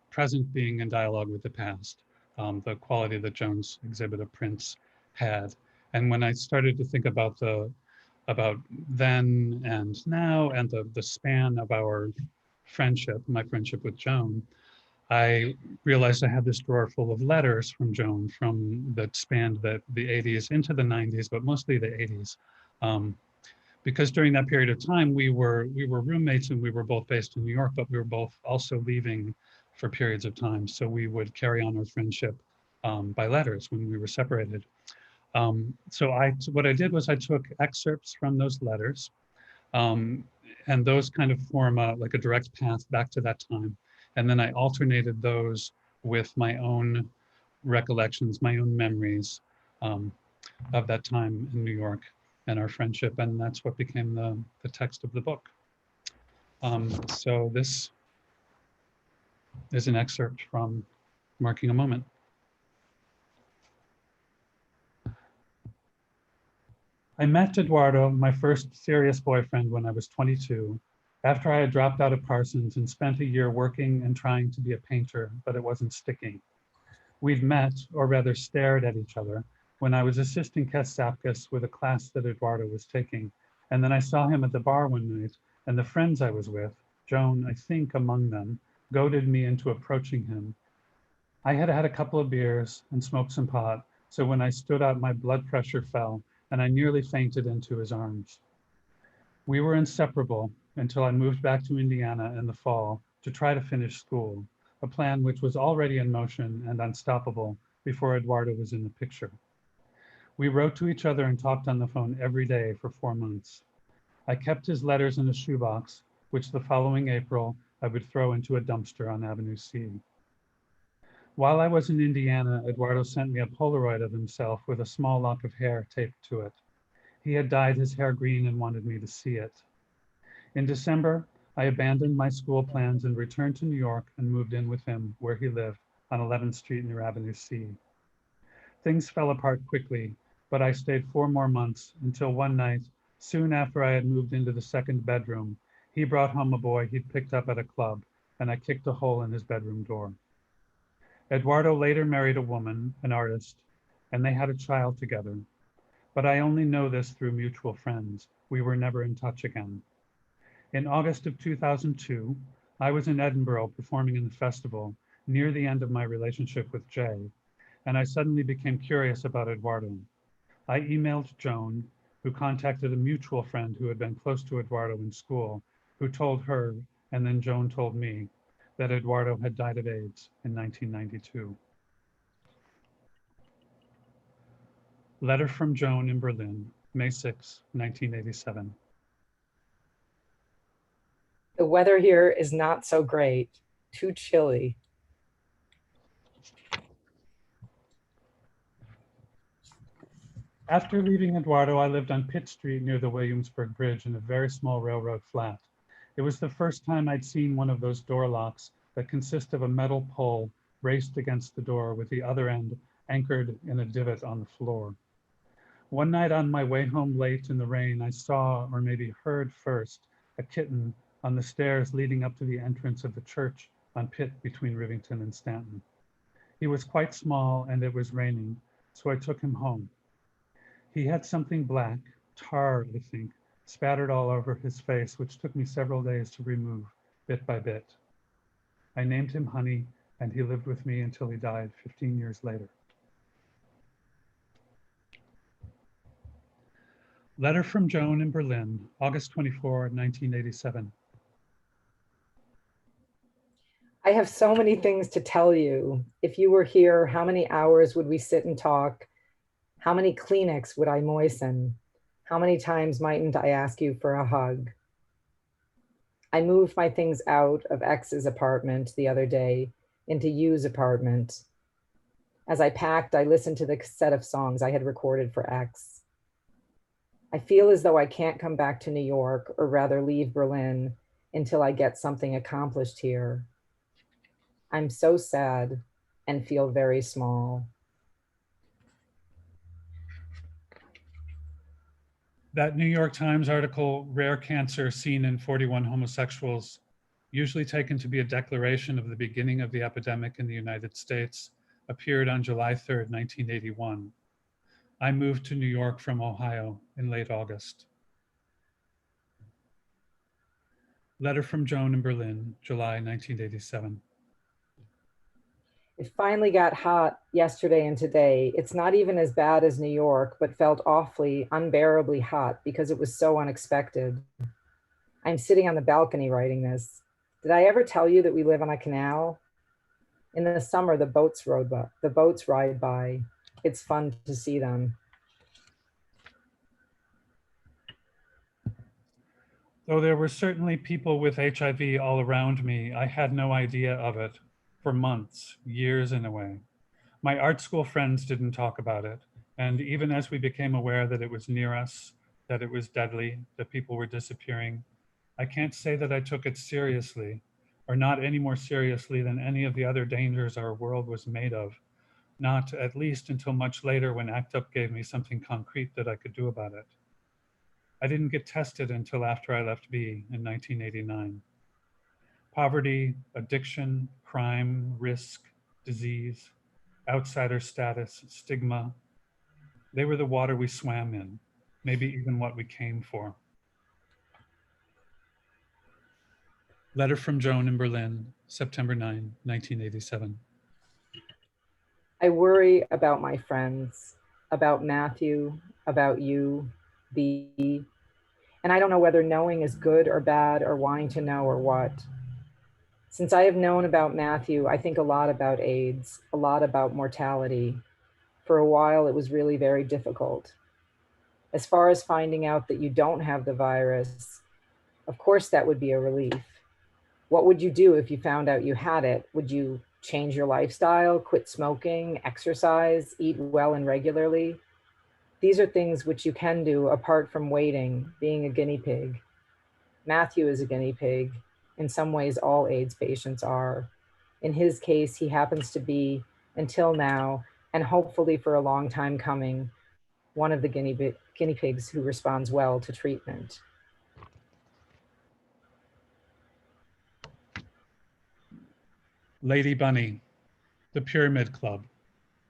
present being in dialogue with the past, the quality that Joan's exhibit of prints had. And when I started to think about then and now and the span of our friendship, my friendship with Joan, I realized I had this drawer full of letters from Joan that spanned the 80s into the 90s, but mostly the 80s. Because during that period of time, we were roommates and we were both based in New York, but we were both also leaving for periods of time. So we would carry on our friendship by letters when we were separated. So what I did was I took excerpts from those letters, and those kind of form like a direct path back to that time. And then I alternated those with my own recollections, my own memories of that time in New York and our friendship. And that's what became the text of the book. So this is an excerpt from Marking a Moment. I met Eduardo, my first serious boyfriend, when I was 22, after I had dropped out of Parsons and spent a year working and trying to be a painter, but it wasn't sticking. We'd met, or rather stared at each other, when I was assisting Kes Sapkis with a class that Eduardo was taking, and then I saw him at the bar one night, and the friends I was with, Joan, I think, among them, goaded me into approaching him. I had had a couple of beers and smoked some pot, so when I stood up, my blood pressure fell, and I nearly fainted into his arms. We were inseparable until I moved back to Indiana in the fall to try to finish school, a plan which was already in motion and unstoppable before Eduardo was in the picture. We wrote to each other and talked on the phone every day for 4 months. I kept his letters in a shoebox, which the following April I would throw into a dumpster on Avenue C. While I was in Indiana, Eduardo sent me a Polaroid of himself with a small lock of hair taped to it. He had dyed his hair green and wanted me to see it. In December, I abandoned my school plans and returned to New York and moved in with him where he lived on 11th Street near Avenue C. Things fell apart quickly, but I stayed 4 more months until one night, soon after I had moved into the second bedroom, he brought home a boy he'd picked up at a club, and I kicked a hole in his bedroom door. Eduardo later married a woman, an artist, and they had a child together. But I only know this through mutual friends. We were never in touch again. In August of 2002, I was in Edinburgh performing in the festival near the end of my relationship with Jay, and I suddenly became curious about Eduardo. I emailed Joan, who contacted a mutual friend who had been close to Eduardo in school, who told her, and then Joan told me, that Eduardo had died of AIDS in 1992. Letter from Joan in Berlin, May 6, 1987. The weather here is not so great, too chilly. After leaving Eduardo, I lived on Pitt Street near the Williamsburg Bridge in a very small railroad flat. It was the first time I'd seen one of those door locks that consist of a metal pole braced against the door with the other end anchored in a divot on the floor. One night on my way home late in the rain, I saw, or maybe heard first, a kitten on the stairs leading up to the entrance of the church on Pitt between Rivington and Stanton. He was quite small and it was raining, so I took him home. He had something black, tar, I think, spattered all over his face, which took me several days to remove, bit by bit. I named him Honey, and he lived with me until he died 15 years later. Letter from Joan in Berlin, August 24, 1987. I have so many things to tell you. If you were here, how many hours would we sit and talk? How many Kleenex would I moisten? How many times mightn't I ask you for a hug? I moved my things out of X's apartment the other day into U's apartment. As I packed, I listened to the cassette of songs I had recorded for X. I feel as though I can't come back to New York, or rather leave Berlin, until I get something accomplished here. I'm so sad and feel very small. That New York Times article, Rare Cancer Seen in 41 Homosexuals, usually taken to be a declaration of the beginning of the epidemic in the United States, appeared on July 3rd, 1981. I moved to New York from Ohio in late August. Letter from Joan in Berlin, July 1987. It finally got hot yesterday and today. It's not even as bad as New York, but felt awfully, unbearably hot because it was so unexpected. I'm sitting on the balcony writing this. Did I ever tell you that we live on a canal? In the summer, the boats ride by. It's fun to see them. Though there were certainly people with HIV all around me, I had no idea of it for months, years in a way. My art school friends didn't talk about it. And even as we became aware that it was near us, that it was deadly, that people were disappearing, I can't say that I took it seriously, or not any more seriously than any of the other dangers our world was made of. Not at least until much later when ACT UP gave me something concrete that I could do about it. I didn't get tested until after I left B in 1989. Poverty, addiction, crime, risk, disease, outsider status, stigma, they were the water we swam in, maybe even what we came for. Letter from Joan in Berlin, September 9, 1987. I worry about my friends, about Matthew, about you, B, and I don't know whether knowing is good or bad or wanting to know or what. Since I have known about Matthew, I think a lot about AIDS, a lot about mortality. For a while, it was really very difficult. As far as finding out that you don't have the virus, of course, that would be a relief. What would you do if you found out you had it? Would you change your lifestyle, quit smoking, exercise, eat well and regularly? These are things which you can do apart from waiting, being a guinea pig. Matthew is a guinea pig. In some ways, all AIDS patients are. In his case, he happens to be, until now, and hopefully for a long time coming, one of the guinea pigs who responds well to treatment. Lady Bunny, the Pyramid Club,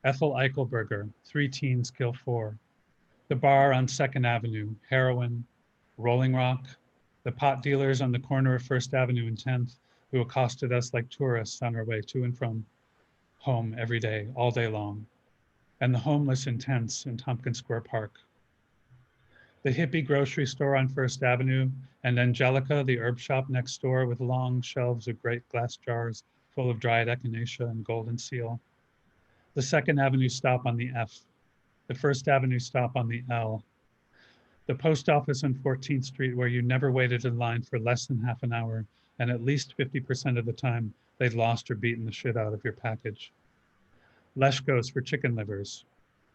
Ethel Eichelberger, 3 teens kill 4, the bar on 2nd Avenue, heroin, Rolling Rock, the pot dealers on the corner of 1st Avenue and 10th who accosted us like tourists on our way to and from home every day, all day long, and the homeless in tents in Tompkins Square Park. The hippie grocery store on 1st Avenue, and Angelica, the herb shop next door with long shelves of great glass jars full of dried echinacea and golden seal. The 2nd Avenue stop on the F, the 1st Avenue stop on the L, the post office on 14th Street where you never waited in line for less than half an hour, and at least 50% of the time they'd lost or beaten the shit out of your package. Leshko's for chicken livers,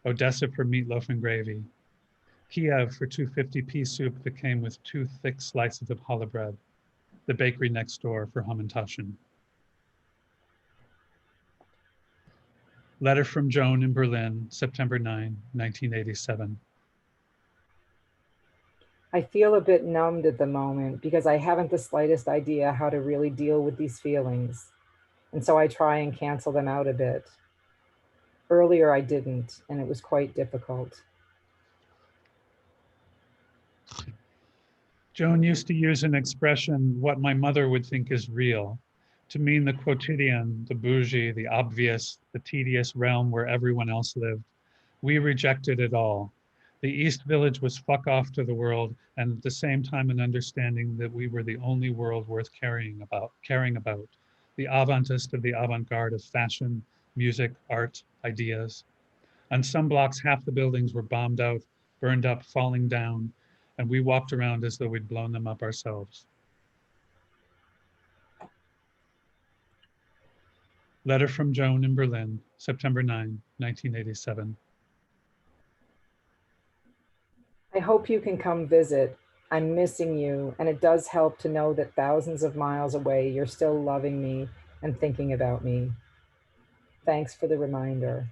Odessa for meatloaf and gravy, Kiev for 250 pea soup that came with 2 thick slices of challah bread, the bakery next door for Hamantaschen. Letter from Joan in Berlin, September 9, 1987. I feel a bit numbed at the moment because I haven't the slightest idea how to really deal with these feelings. And so I try and cancel them out a bit. Earlier I didn't, and it was quite difficult. Joan used to use an expression, what my mother would think is real, to mean the quotidian, the bougie, the obvious, the tedious realm where everyone else lived. We rejected it all. The East Village was fuck off to the world, and at the same time an understanding that we were the only world worth caring about, the avantist of the avant-garde of fashion, music, art, ideas. On some blocks, half the buildings were bombed out, burned up, falling down, and we walked around as though we'd blown them up ourselves. Letter from Joan in Berlin, September 9, 1987. I hope you can come visit. I'm missing you, and it does help to know that thousands of miles away, you're still loving me and thinking about me. Thanks for the reminder.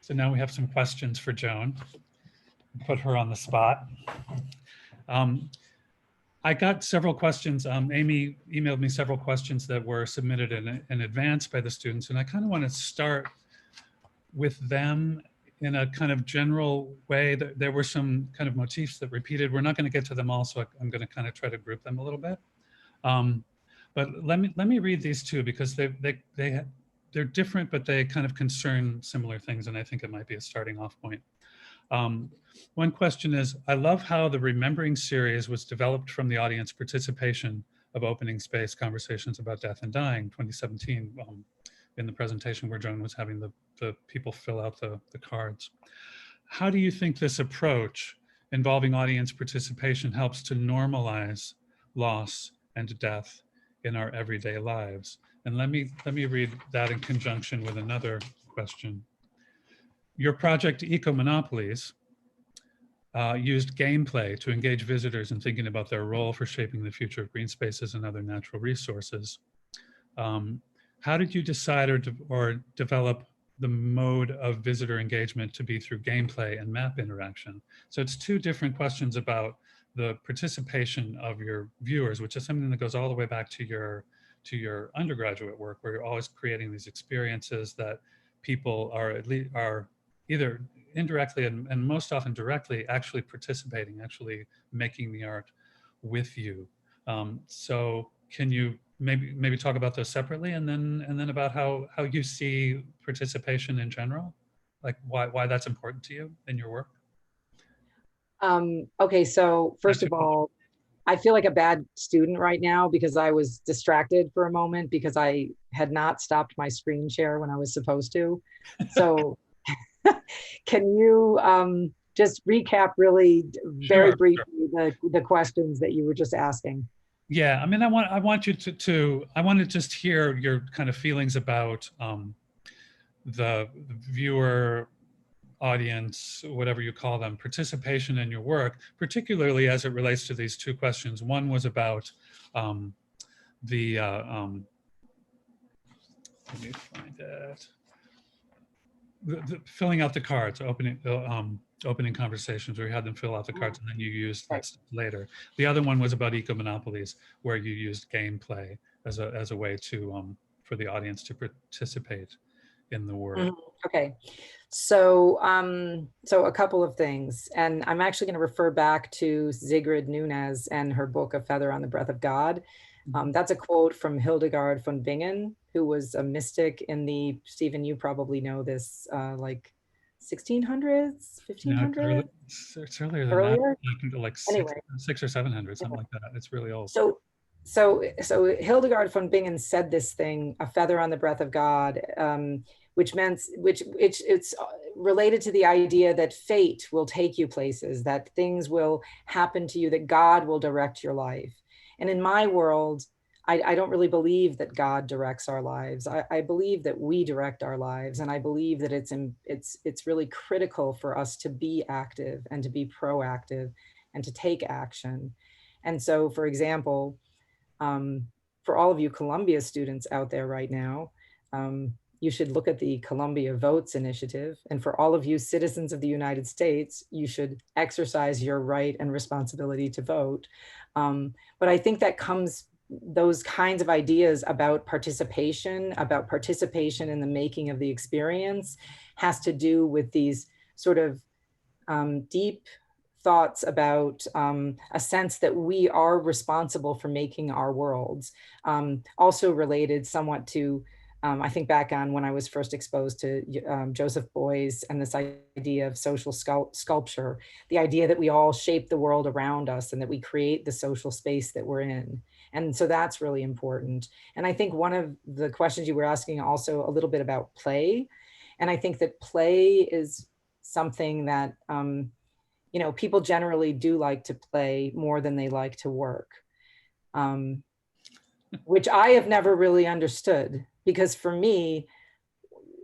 So now we have some questions for Joan. Put her on the spot. I got several questions. Amy emailed me several questions that were submitted in advance by the students, and I kind of want to start with them in a kind of general way. There were some kind of motifs that repeated. We're not going to get to them all, so I'm going to kind of try to group them a little bit. But let me read these two because they're different, but they kind of concern similar things, and I think it might be a starting off point. One question is, I love how the Remembering series was developed from the audience participation of Opening Space Conversations about Death and Dying, 2017, in the presentation where Joan was having the people fill out the cards. How do you think this approach involving audience participation helps to normalize loss and death in our everyday lives? And let me read that in conjunction with another question. Your project Eco-Monopolies used gameplay to engage visitors in thinking about their role for shaping the future of green spaces and other natural resources. How did you decide or develop the mode of visitor engagement to be through gameplay and map interaction? So it's two different questions about the participation of your viewers, which is something that goes all the way back to your undergraduate work, where you're always creating these experiences that people are either indirectly and most often directly actually participating, actually making the art with you. So can you maybe talk about those separately, and then about how you see participation in general, like why that's important to you in your work? Okay, so first of all, I feel like a bad student right now because I was distracted for a moment because I had not stopped my screen share when I was supposed to. So can you just recap really very briefly the questions that you were just asking? Yeah, I mean, I want you I want to just hear your kind of feelings about the viewer audience, whatever you call them, participation in your work, particularly as it relates to these two questions. One was about um, the, let me find it, the filling out the cards, opening conversations where you had them fill out the cards and then you used Right. that stuff later. The other one was about eco-monopolies, where you used gameplay as a way to, for the audience to participate in the work. Mhm. Okay. So, so a couple of things, and I'm actually going to refer back to Sigrid Nunez and her book, A Feather on the Breath of God. That's a quote from Hildegard von Bingen, who was a mystic in the, Stephen, you probably know this, like 1600s, No, 1500s, it's earlier than that, earlier. like Anyway, six or 700, something like that. It's really old. so Hildegard von Bingen said this thing, a feather on the breath of God, which meant, which it's related to the idea that fate will take you places, that things will happen to you, that God will direct your life. And in my world, I don't really believe that God directs our lives. I believe that we direct our lives, and I believe that it's really critical for us to be active and to be proactive and to take action. And so, for example, for all of you Columbia students out there right now, you should look at the Columbia Votes Initiative. And for all of you citizens of the United States, you should exercise your right and responsibility to vote. But I think that comes, those kinds of ideas about participation in the making of the experience, has to do with these sort of deep thoughts about a sense that we are responsible for making our worlds. Also related somewhat to, I think back on when I was first exposed to Joseph Beuys and this idea of social sculpture, the idea that we all shape the world around us and that we create the social space that we're in. And so that's really important. And I think one of the questions you were asking also a little bit about play. And I think that play is something that, you know, people generally do like to play more than they like to work, which I have never really understood, because for me,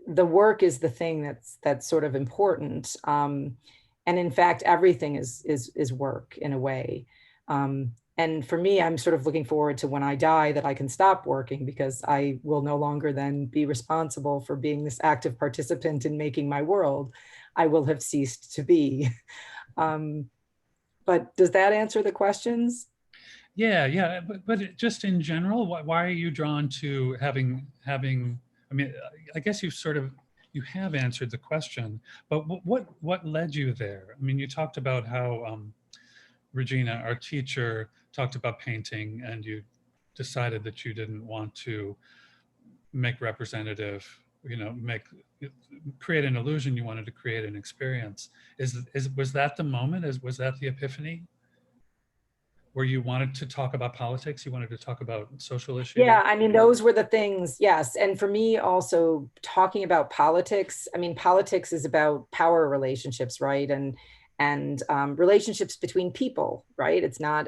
the work is the thing that's sort of important. And in fact, everything is work in a way. And for me, I'm sort of looking forward to when I die that I can stop working, because I will no longer then be responsible for being this active participant in making my world. I will have ceased to be. But does that answer the questions? Yeah, but just in general, why are you drawn to having? I mean, I guess you have answered the question, but what led you there? I mean, you talked about how Regina, our teacher, talked about painting, and you decided that you didn't want to make representative, create an illusion. You wanted to create an experience. Was that the moment? Was that the epiphany? Where you wanted to talk about politics, you wanted to talk about social issues? Yeah, I mean, those were the things, yes. And for me also, talking about politics, I mean, politics is about power relationships, right? And relationships between people, right? It's not,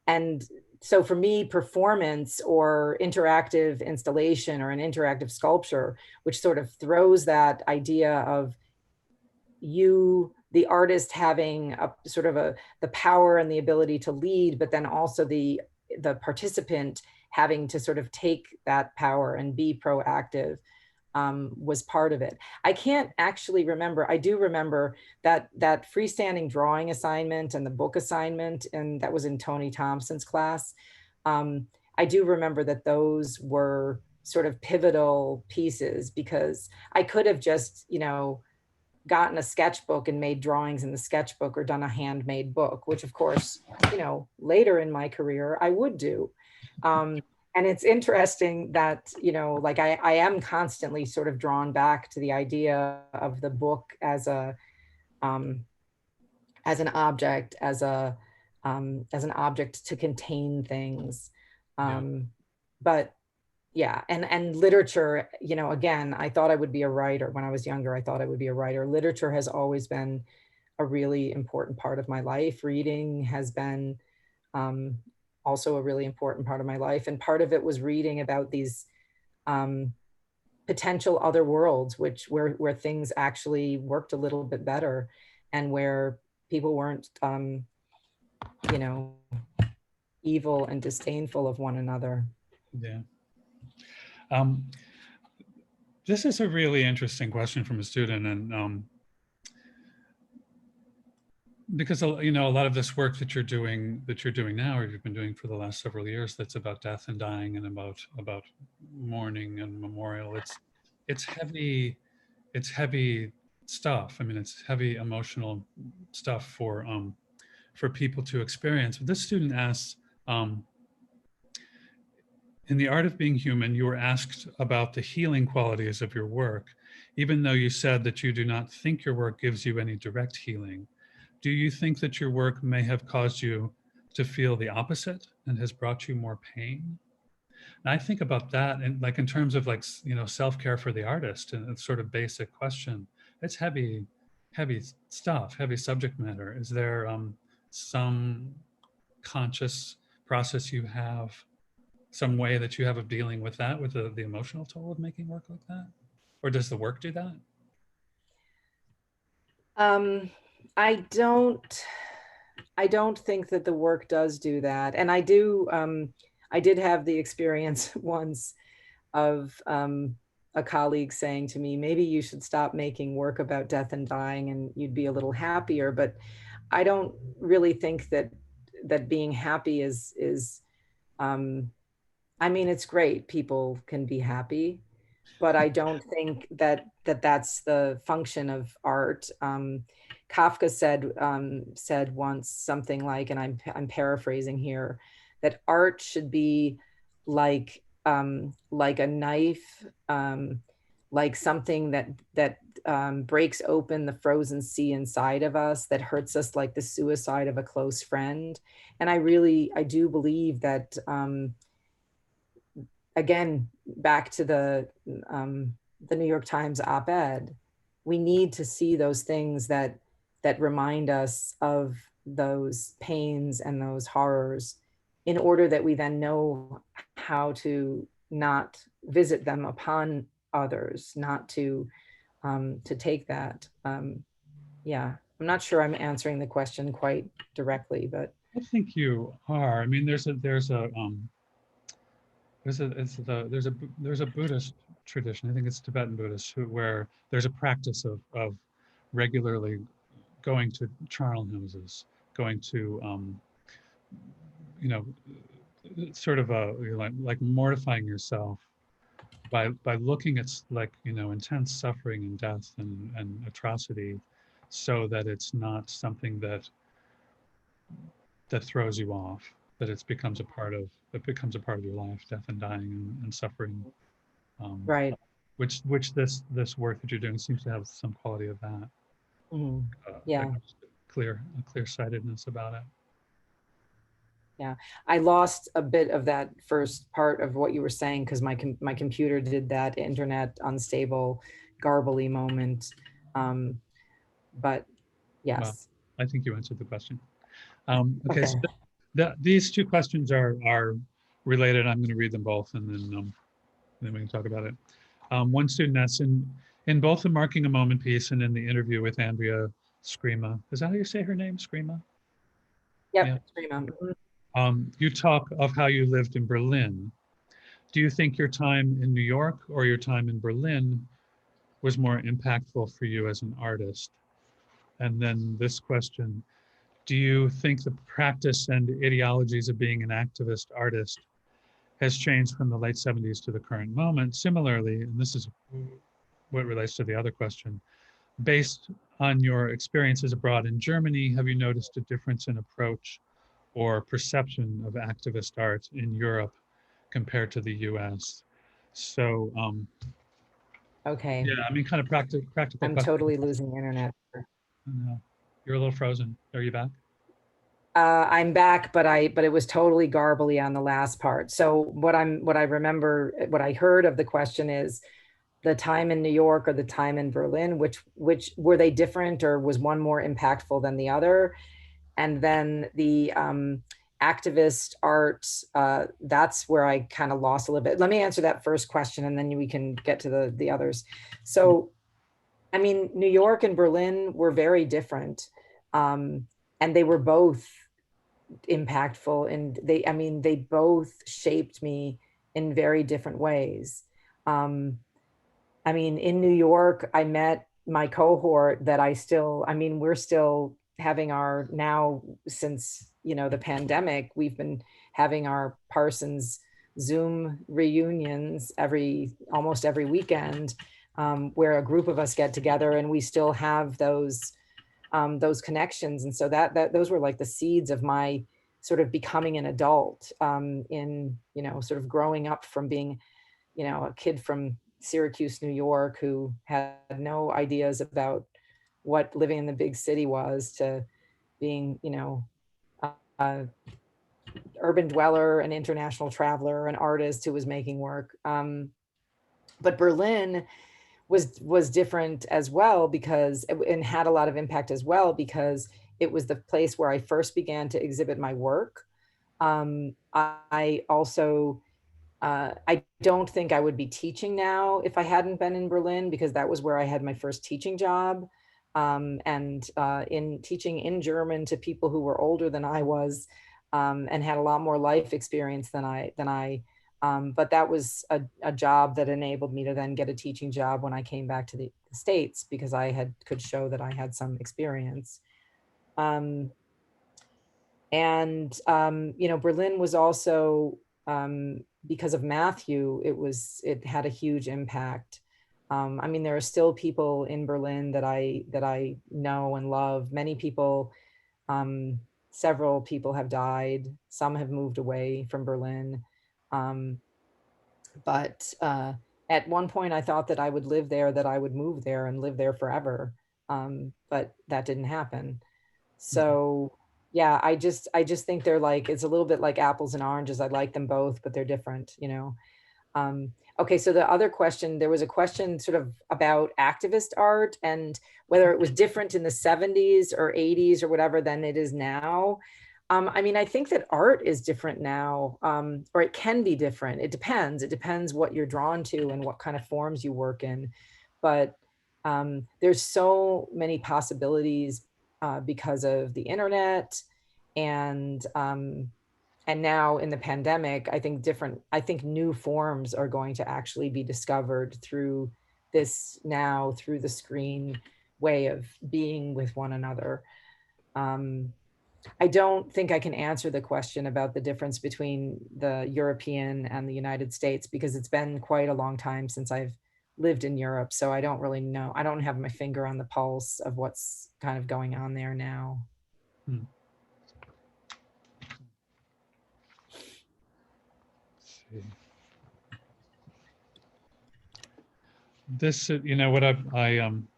and so for me, performance or interactive installation or an interactive sculpture, which sort of throws that idea of you, the artist, having a sort of the power and the ability to lead, but then also the participant having to sort of take that power and be proactive, was part of it. I can't actually remember. I do remember that freestanding drawing assignment and the book assignment, and that was in Tony Thompson's class. I do remember that those were sort of pivotal pieces, because I could have just, gotten a sketchbook and made drawings in the sketchbook, or done a handmade book, which of course, later in my career I would do. And it's interesting that, like I am constantly sort of drawn back to the idea of the book as an object, as an object to contain things. But yeah, and literature, again, I thought I would be a writer when I was younger. I thought I would be a writer. Literature has always been a really important part of my life. Reading has been also a really important part of my life. And part of it was reading about these potential other worlds, where things actually worked a little bit better, and where people weren't, you know, evil and disdainful of one another. Yeah. This is a really interesting question from a student, and because you know, a lot of this work that you're doing now, or you've been doing for the last several years, that's about death and dying and about mourning and memorial. It's heavy. It's heavy stuff. I mean, it's heavy emotional stuff for people to experience. But this student asks, in the art of being human, you were asked about the healing qualities of your work, even though you said that you do not think your work gives you any direct healing. Do you think that your work may have caused you to feel the opposite and has brought you more pain? And I think about that, and like in terms of, like, you know, self-care for the artist, and it's sort of basic question. It's heavy, heavy stuff, heavy subject matter. Is there some conscious process you have, some way that you have of dealing with that, with the emotional toll of making work like that? Or does the work do that? I don't think that the work does do that. And I did have the experience once of a colleague saying to me, maybe you should stop making work about death and dying and you'd be a little happier. But I don't really think that being happy is I mean, it's great. People can be happy, but I don't think that's the function of art. Kafka said once something like, and I'm paraphrasing here, that art should be like a knife, like something that breaks open the frozen sea inside of us, that hurts us like the suicide of a close friend. And I do believe that. Again, back to the New York Times op-ed, we need to see those things that remind us of those pains and those horrors, in order that we then know how to not visit them upon others, not to take that. Yeah, I'm not sure I'm answering the question quite directly, but I think you are. I mean, there's a Buddhist tradition. I think it's Tibetan Buddhist, where there's a practice of regularly going to charnel houses, going to you know, sort of like mortifying yourself by looking at, like, you know, intense suffering and death and atrocity, so that it's not something that throws you off, that it becomes a part of your life, death and dying and suffering, um, right. which this work that you're doing seems to have some quality of that. Mhm. Like Yeah. a clear-sightedness about it. Yeah, I lost a bit of that first part of what you were saying, because my computer did that internet unstable, garbly moment. But Well, yes. I think you answered the question. Okay, Okay. so these two questions are related. I'm going to read them both, and then we can talk about it. One student asks, in both the Marking a Moment piece and in the interview with Andrea Scrima, is that how you say her name, Scrima? Yeah. Yep. Prima. Mhm. You talk of how you lived in Berlin. Do you think your time in New York or your time in Berlin was more impactful for you as an artist? And then this question, do you think the practice and ideologies of being an activist artist has changed from the late 70s to the current moment? Similarly, and this is what relates to the other question, based on your experiences abroad in Germany, have you noticed a difference in approach or perception of activist art in Europe compared to the US? So Okay. yeah, I mean, kind of practical I'm question. totally losing internet. You're a little frozen. Are you back? I'm back, but it was totally garbly on the last part. So what I remember, what I heard of the question is the time in New York or the time in Berlin, which were they different, or was one more impactful than the other? And then activist art, that's where I kind of lost a little bit. Let me answer that first question and then we can get to the others. So, I mean, New York and Berlin were very different. And they were both impactful, and they both shaped me in very different ways. I mean, in New York, I met my cohort that we're still having our, now since, the pandemic, we've been having our Parsons Zoom reunions almost every weekend, where a group of us get together and we still have those connections. And so those were like the seeds of my sort of becoming an adult, in, sort of growing up from being, a kid from Syracuse, New York, who had no ideas about what living in the big city was, to being, a urban dweller, an international traveler, an artist who was making work. But Berlin was different as well, because, and had a lot of impact as well, because it was the place where I first began to exhibit my work. I also, I don't think I would be teaching now if I hadn't been in Berlin, because that was where I had my first teaching job. And in teaching in German to people who were older than I was, and had a lot more life experience than I. But that was a job that enabled me to then get a teaching job when I came back to the States, because I could show that I had some experience. And Berlin was also, because of Matthew, it had a huge impact. I mean, there are still people in Berlin that I know and love. Many people, several people have died. Some have moved away from Berlin. But at one point I thought that I would live there, that I would move there and live there forever. But that didn't happen. So yeah, I just think they're like, it's a little bit like apples and oranges. I like them both, but they're different, Okay, so the other question, there was a question sort of about activist art and whether it was different in the 70s or 80s or whatever than it is now. I mean, I think that art is different now, or it can be different. It depends. It depends what you're drawn to and what kind of forms you work in. But there's so many possibilities because of the internet, and now in the pandemic, I think new forms are going to actually be discovered through the screen way of being with one another. I don't think I can answer the question about the difference between the European and the United States, because it's been quite a long time since I've lived in Europe. So I don't really know. I don't have my finger on the pulse of what's kind of going on there now. Hmm. Let's see. This, what I'm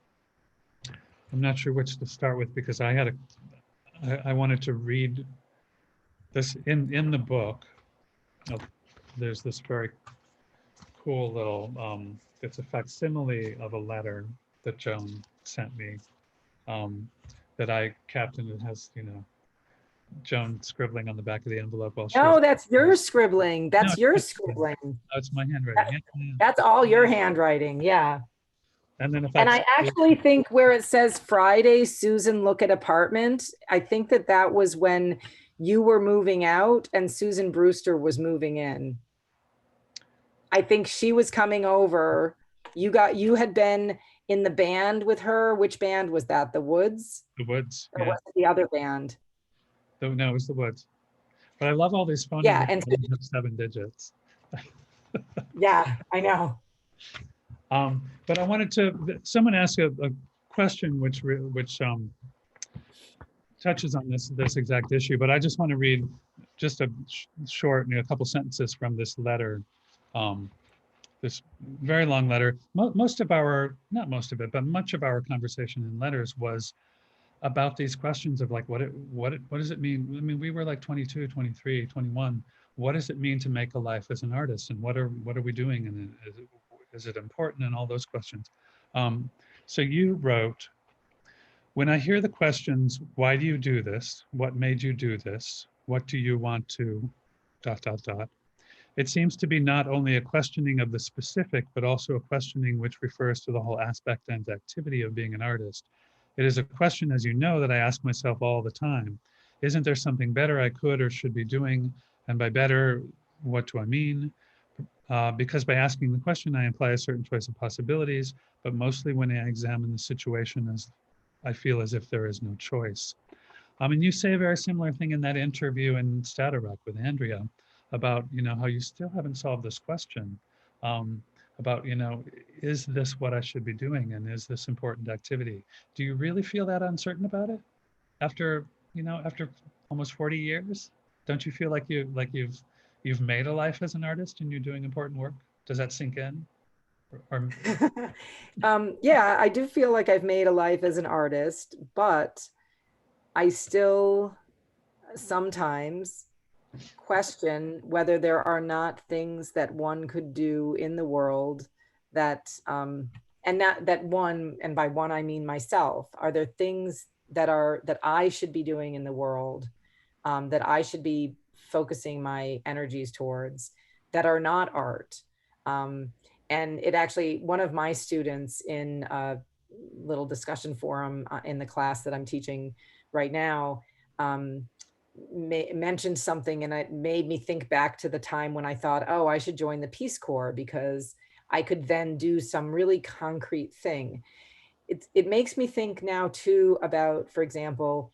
not sure which to start with, because I wanted to read this in the book. There's this very cool little, it's a facsimile of a letter that Joan sent me, that I kept, and it has, Joan scribbling on the back of the envelope while she No, was, that's your scribbling. That's No, your it's- scribbling. oh, it's my handwriting. Yeah. That's all your handwriting. Yeah. And then And I actually think where it says Friday, Susan look at apartment, I think that was when you were moving out and Susan Brewster was moving in. I think she was coming over. You had been in the band with her. Which band was that? The Woods? The Woods. Or Yeah. was it the other band? No, it was the Woods. But I love all these phone Yeah, numbers and that have 7 digits. yeah, I know. But I wanted to, someone asked a question which touches on this exact issue, but I just want to read just a short, a couple sentences from this letter, this very long letter. Most of our, not most of it, but much of our conversation in letters was about these questions of like, what does it mean? I mean, we were like 22, 23, 21. What does it mean to make a life as an artist? And what are we doing? And is it important? And all those questions. So you wrote, when I hear the questions, why do you do this? What made you do this? What do you want to ... dot, dot, dot. It seems to be not only a questioning of the specific, but also a questioning which refers to the whole aspect and activity of being an artist. It is a question, as you know, that I ask myself all the time. Isn't there something better I could or should be doing? And by better, what do I mean? Because by asking the question, I imply a certain choice of possibilities, but mostly when I examine the situation, as I feel as if there is no choice. And you say a very similar thing in that interview in Stadarek with Andrea about, how you still haven't solved this question about, is this what I should be doing? And is this important activity? Do you really feel that uncertain about it after, after almost 40 years? Don't you feel like you've made a life as an artist and you're doing important work? Does that sink in? Or Yeah, I do feel like I've made a life as an artist, but I still sometimes question whether there are not things that one could do in the world that, and that one, and by one I mean myself, are there things that I should be doing in the world, that I should be focusing my energies towards, that are not art? And it actually, one of my students in a little discussion forum in the class that I'm teaching right now, mentioned something, and it made me think back to the time when I thought, oh, I should join the Peace Corps because I could then do some really concrete thing. It makes me think now too about, for example,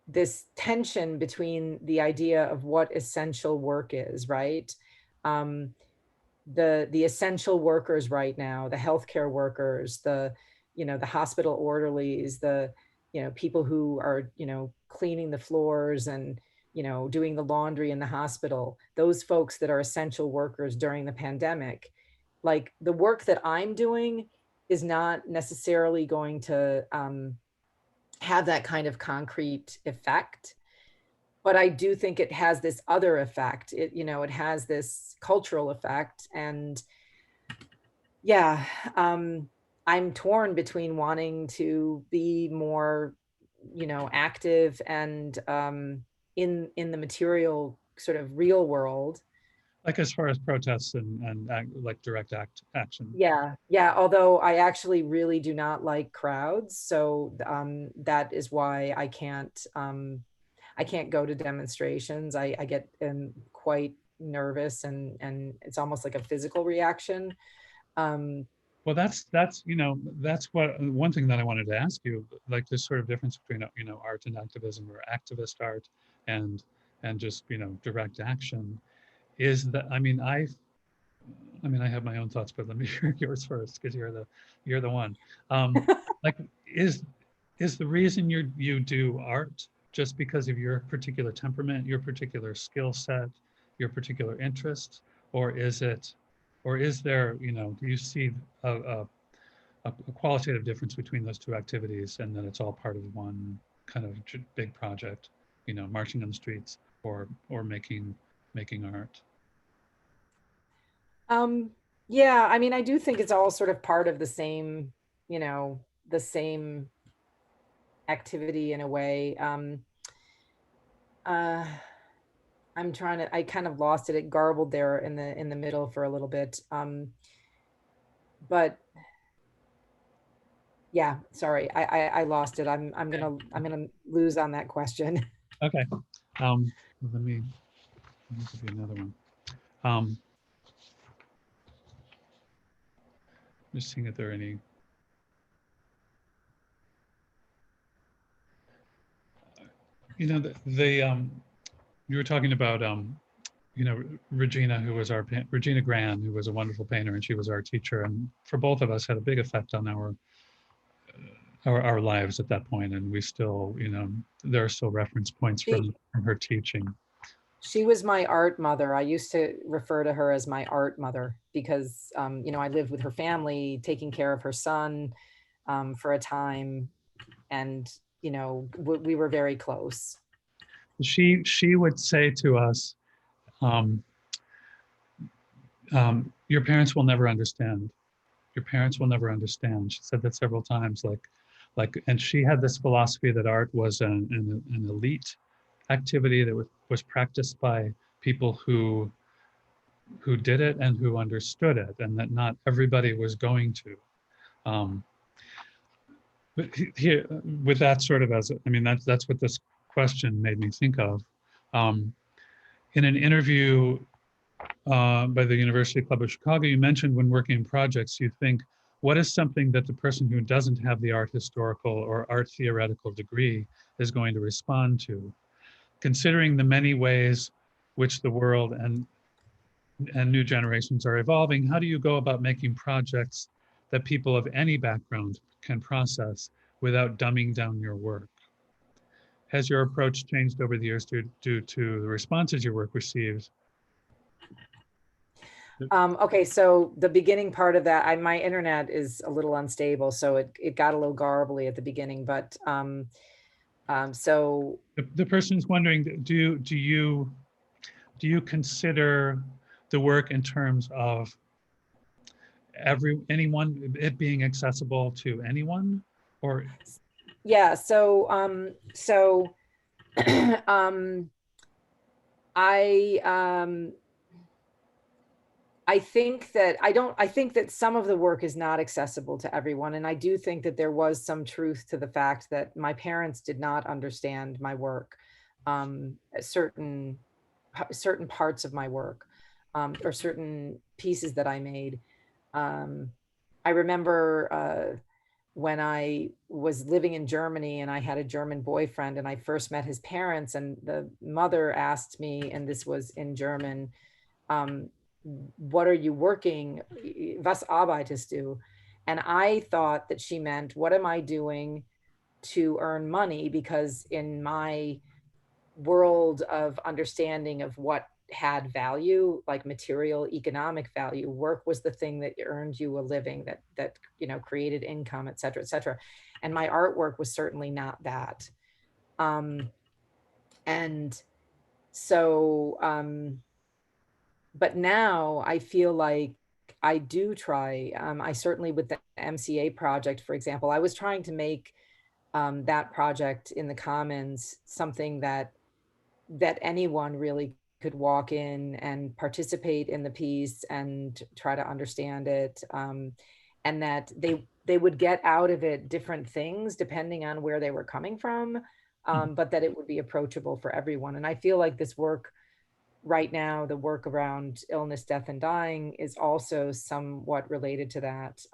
this tension between the idea of what essential work is, right? The essential workers right now, the healthcare workers, the hospital orderlies, the people who are cleaning the floors and doing the laundry in the hospital, those folks that are essential workers during the pandemic. Like, the work that I'm doing is not necessarily going to have that kind of concrete effect, but I do think it has this other effect. It has this cultural effect. And yeah, I'm torn between wanting to be more, active and in the material sort of real world. like as far as protests and like direct action. Yeah. Although I actually really do not like crowds. So that is why I can't go to demonstrations. I get quite nervous, and it's almost like a physical reaction. Well, that's what one thing that I wanted to ask you, like this sort of difference between art and activism, or activist art and just direct action, is that I have my own thoughts, but let me hear yours first, because you're the one. Like, is the reason you do art just because of your particular temperament, your particular skill set, your particular interests, or is there, do you see a qualitative difference between those two activities, and that it's all part of one kind of big project, marching on the streets or making art? Yeah, I do think it's all sort of part of the same, the same activity in a way. I kind of lost it. It garbled there in the middle for a little bit. But yeah, sorry, I lost it. I'm gonna lose on that question. Okay. Let me give you another one. Just seeing if there are any. You were talking about Regina, who was Regina Gran, who was a wonderful painter, and she was our teacher, and for both of us had a big effect on our lives at that point, and we still, there are still reference points from her teaching. She was my art mother. I used to refer to her as my art mother because, I lived with her family, taking care of her son for a time. And, we were very close. She would say to us, your parents will never understand. Your parents will never understand. She said that several times, and she had this philosophy that art was an elite activity that was practiced by people who did it and who understood it, and that not everybody was going to. Um, but here, with that sort of I mean, that's what this question made me think of. Um, in an interview by the University Club of Chicago, you mentioned when working in projects, you think, what is something that the person who doesn't have the art historical or art theoretical degree is going to respond to? Considering the many ways which the world and new generations are evolving, how do you go about making projects that people of any background can process without dumbing down your work? Has your approach changed over the years due to the responses your work receives? Okay, so the beginning part of that, my internet is a little unstable, so it got a little garbly at the beginning, but so The person's wondering, do you consider the work in terms of anyone, it being accessible to anyone, or yeah, so um, I think that I think that some of the work is not accessible to everyone. And I do think that there was some truth to the fact that my parents did not understand my work, certain parts of my work, or certain pieces that I made. Um, I remember when I was living in Germany and I had a German boyfriend and I first met his parents, and the mother asked me, and this was in German, um, what are you working? Was arbeitest du? And I thought that she meant, what am I doing to earn money? Because in my world of understanding of what had value, like material economic value, work was the thing that earned you a living, that created income, et cetera, et cetera. And my artwork was certainly not that. And so but now I feel like I do try. I certainly, with the MCA project, for example, I was trying to make that project in the Commons something that anyone really could walk in and participate in the piece and try to understand it, and that they would get out of it different things depending on where they were coming from, but that it would be approachable for everyone. And I feel like this work right now, the work around illness, death, and dying is also somewhat related to that.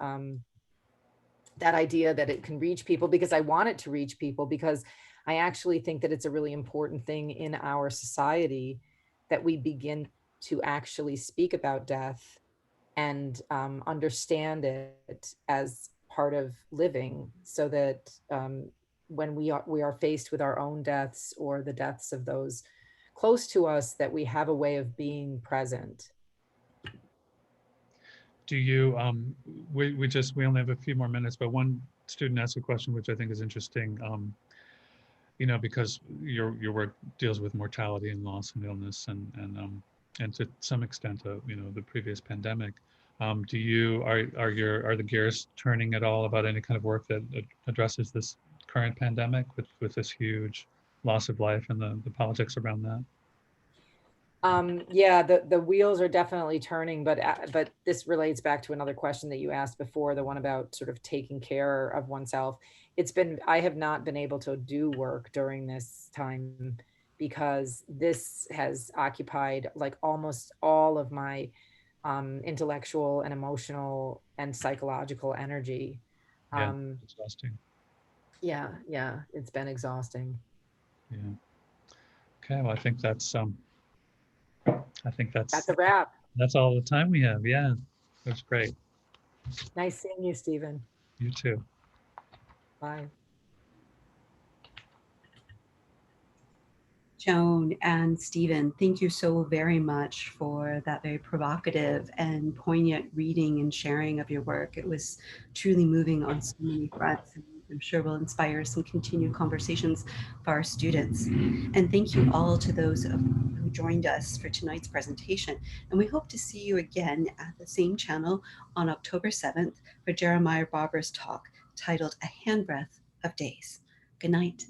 That idea that it can reach people, because I want it to reach people, because I actually think that it's a really important thing in our society that we begin to actually speak about death and understand it as part of living, so that when we are faced with our own deaths or the deaths of those close to us, that we have a way of being present. do you we only have a few more minutes, but one student asked a question which I think is interesting, because your work deals with mortality and loss and illness, and to some extent the previous pandemic. Do you are the gears turning at all about any kind of work that addresses this current pandemic with this huge loss of life and the politics around that? Yeah, the wheels are definitely turning, but this relates back to another question that you asked before, the one about sort of taking care of oneself. I have not been able to do work during this time because this has occupied like almost all of my intellectual and emotional and psychological energy. Yeah, exhausting. Yeah, it's been exhausting. Yeah. Okay, well, That's a wrap. that's all the time we have. Yeah, that's great. Nice seeing you, Stephen. You too. Bye. Joan and Stephen, thank you so very much for that very provocative and poignant reading and sharing of your work. It was truly moving on so many fronts, and I'm sure will inspire some continued conversations for our students. And thank you all to those who joined us for tonight's presentation. And we hope to see you again at the same channel on October 7th for Jeremiah Barber's talk titled A Handbreadth of Days. Good night.